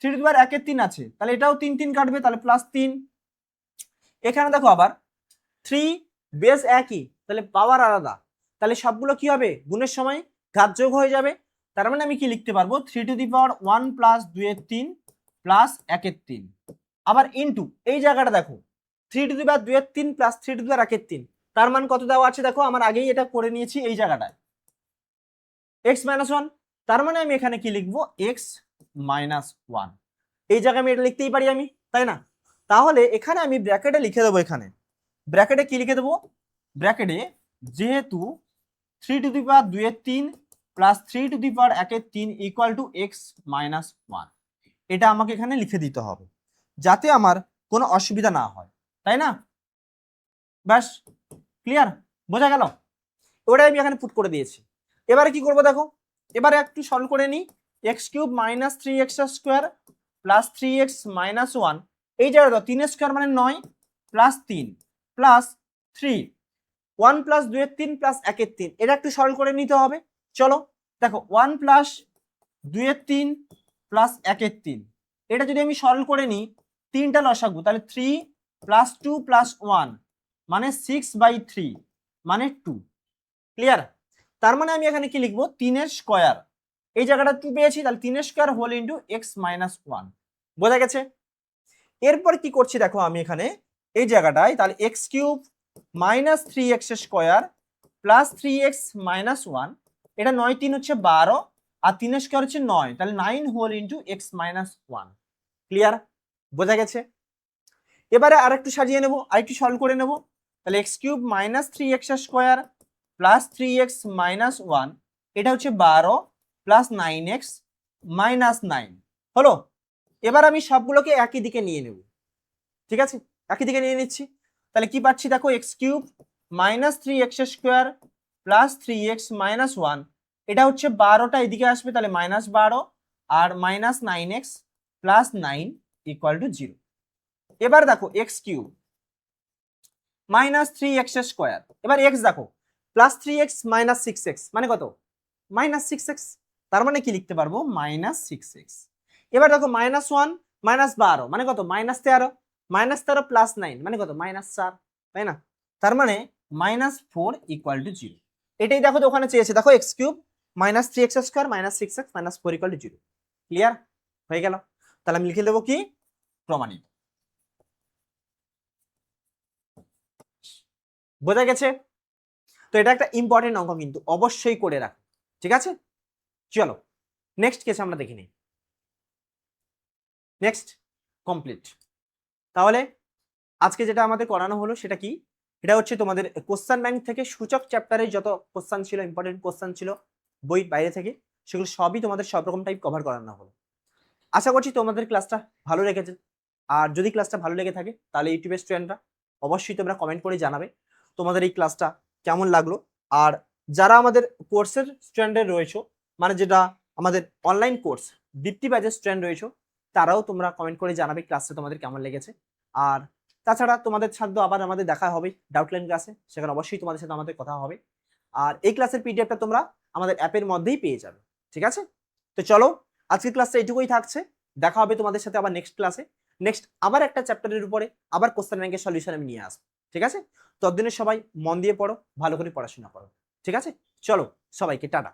3 টু দি পাওয়ার 1 এর 3 আছে, তাহলে এটাও 3 3 কাটবে, তাহলে প্লাস 3। এখানে দেখো আবার 3 বেস একই, তাহলে পাওয়ার আলাদা, তাহলে সবগুলো কি হবে গুণের সময় ঘাতযোগ হয়ে যাবে। তার মানে আমি কি লিখতে পারবো 3 টু দি পাওয়ার 1 প্লাস 2 এর 3 প্লাস 1 এর 3, আবার ইনটু এই জায়গাটা দেখো 3 টু দি পাওয়ার 2 এর 3 প্লাস 3 টু দি পাওয়ার 1 এর 3, তার মান কত দেওয়া আছে দেখো, আমার আগেই এটা করে নিয়েছি এই জায়গাটায় x মাইনাস 1, তার মানে আমি এখানে কি লিখবো x মাইনাস 1, এই জায়গায় আমি এটা লিখতেই পারি আমি, তাই না? তাহলে এখানে আমি ব্র্যাকেটে লিখে দেবো, এখানে ব্র্যাকেটে কি লিখে দেবো, ব্র্যাকেটে যেহেতু 3 টু দি পাওয়ার 2 এর 3 প্লাস 3 টু দি পাওয়ার 1 এর 3 ইকুয়াল টু এক্স মাইনাস 1, এটা আমাকে এখানে লিখে দিতে হবে যাতে আমার কোনো অসুবিধা না হয়, তাই না? ব্যাস, ক্লিয়ার, বোঝা গেল? ওটাই আমি এখানে পুট করে দিয়েছি। এবারে কি করব দেখো, এবারে একটু সলভ করে নিই, x cube minus 3x square plus 3x minus 1, এই জায়গাটা 3 স্কোয়ার মানে 9 প্লাস 3 প্লাস 3 1 প্লাস 2 এর 3 প্লাস 1 এর 3, এটা একটু সরল করে নিতে হবে। চলো দেখো 1 প্লাস 2 এর 3 প্লাস 1 এর 3, এটা যদি আমি সরল করে নিই 3টা লসাগু, তাহলে 3 প্লাস 2 প্লাস 1 মানে 6/3 মানে 2। ক্লিয়ার, তার মানে আমি এখানে কি লিখবো 3 এর স্কোয়ার, এই জায়গাটা 2 পেয়েছি, তাহলে 3 এর square whole into x minus 1, বোঝা গেছে? এরপর কি করছি দেখো, আমি এখানে এই জায়গাটায় তাহলে x cube minus 3x square plus 3x minus 1, এটা 9 3 হচ্ছে 12 আর 3 এর স্কোয়ার হচ্ছে 9, তাহলে 9 whole into x minus 1। Clear, বোঝা গেছে? এবারে আরেকটু সাজিয়ে নেব, আরেকটু সরল করে নেব, তাহলে x cube minus 3x square plus 3x minus 1, এটা হচ্ছে 12 প্লাস 9x মাইনাস 9 হলো। এবার আমি সবগুলোকে একই দিকে নিয়ে নেব, ঠিক আছে, একই দিকে নিয়ে নিচ্ছি, তাহলে কি পাচ্ছি দেখো x cube minus 3x square plus 3x minus 1, এটা হচ্ছে 12টা এদিকে আসবে, তাহলে মাইনাস 12 আর minus 9x plus 9 equal to 0। এবার দেখো x cube minus 3x square, এবার এক্স দেখো প্লাস 3x মাইনাস 6x মানে কত মাইনাস 6x, তার মানে কি লিখতে পারবো মাইনাস 6x। এবার দেখো মাইনাস 1 মাইনাস 12 মানে কত মাইনাস 13, -13 প্লাস 9 মানে কত -4, তাই না? তার মানে -4 ইকুয়াল টু 0। এটাই দেখো তো ওখানে চেয়েছে, দেখো x cube -3x square -6x -4 equal to 0। Clear হয়ে গেল? তাহলে আমি লিখে দেবো কি প্রমাণিত। বোঝা গেছে? তো এটা একটা ইম্পর্টেন্ট অঙ্ক, কিন্তু অবশ্যই করে রাখ, ঠিক আছে? চলো নেক্সট কেস আমরা দেখে নিই। Next complete. তাহলে আজকে যেটা আমাদের করানো হলো সেটা কি, এটা হচ্ছে তোমাদের কোশ্চেন ব্যাংক থেকে সূচক চ্যাপ্টারে যত কোশ্চেন ছিল, ইম্পর্টেন্ট কোশ্চেন ছিল বইয়ের বাইরে থেকে, সেগুলো সবই তোমাদের সব রকম টাইপ কভার করানো হলো। আশা করছি তোমাদের ক্লাসটা ভালো লেগেছে। আর যদি ক্লাসটা ভালো লেগে থাকে তাহলে ইউটিউবের স্টুডেন্টরা অবশ্যই তোমরা কমেন্ট করে জানাবে তোমাদের এই ক্লাসটা কেমন লাগলো। আর যারা আমাদের কোর্সের স্টুডেন্টের রয়েছে, মানে যেটা আমাদের অনলাইন কোর্স দীপ্তি ব্যাচের স্টুডেন্ট রয়েছে, তারাও তোমরা কমেন্ট করে জানাবে ক্লাসটা তোমাদের কেমন লেগেছে। আর তাছাড়া তোমাদের সাথে আবার আমাদের দেখা হবে ডাউটলাইন ক্লাসে, সেখানে অবশ্যই তোমাদের সাথে আমাদের কথা হবে। আর এই ক্লাসের পিডিএফটা তোমরা আমাদের অ্যাপের মধ্যেই পেয়ে যাবে, ঠিক আছে? তো চলো আজকের ক্লাসটা এইটুকুই থাকছে। দেখা হবে তোমাদের সাথে আবার নেক্সট ক্লাসে। নেক্সট আবার একটা চ্যাপ্টারের উপরে আবার কোশ্চেন ব্যাংকের সলিউশন আমি নিয়ে আসবো, ঠিক আছে? ততদিনে সবাই মন দিয়ে পড়ো, ভালো করে পড়াশোনা করো, ঠিক আছে? চলো সবাইকে টাটা।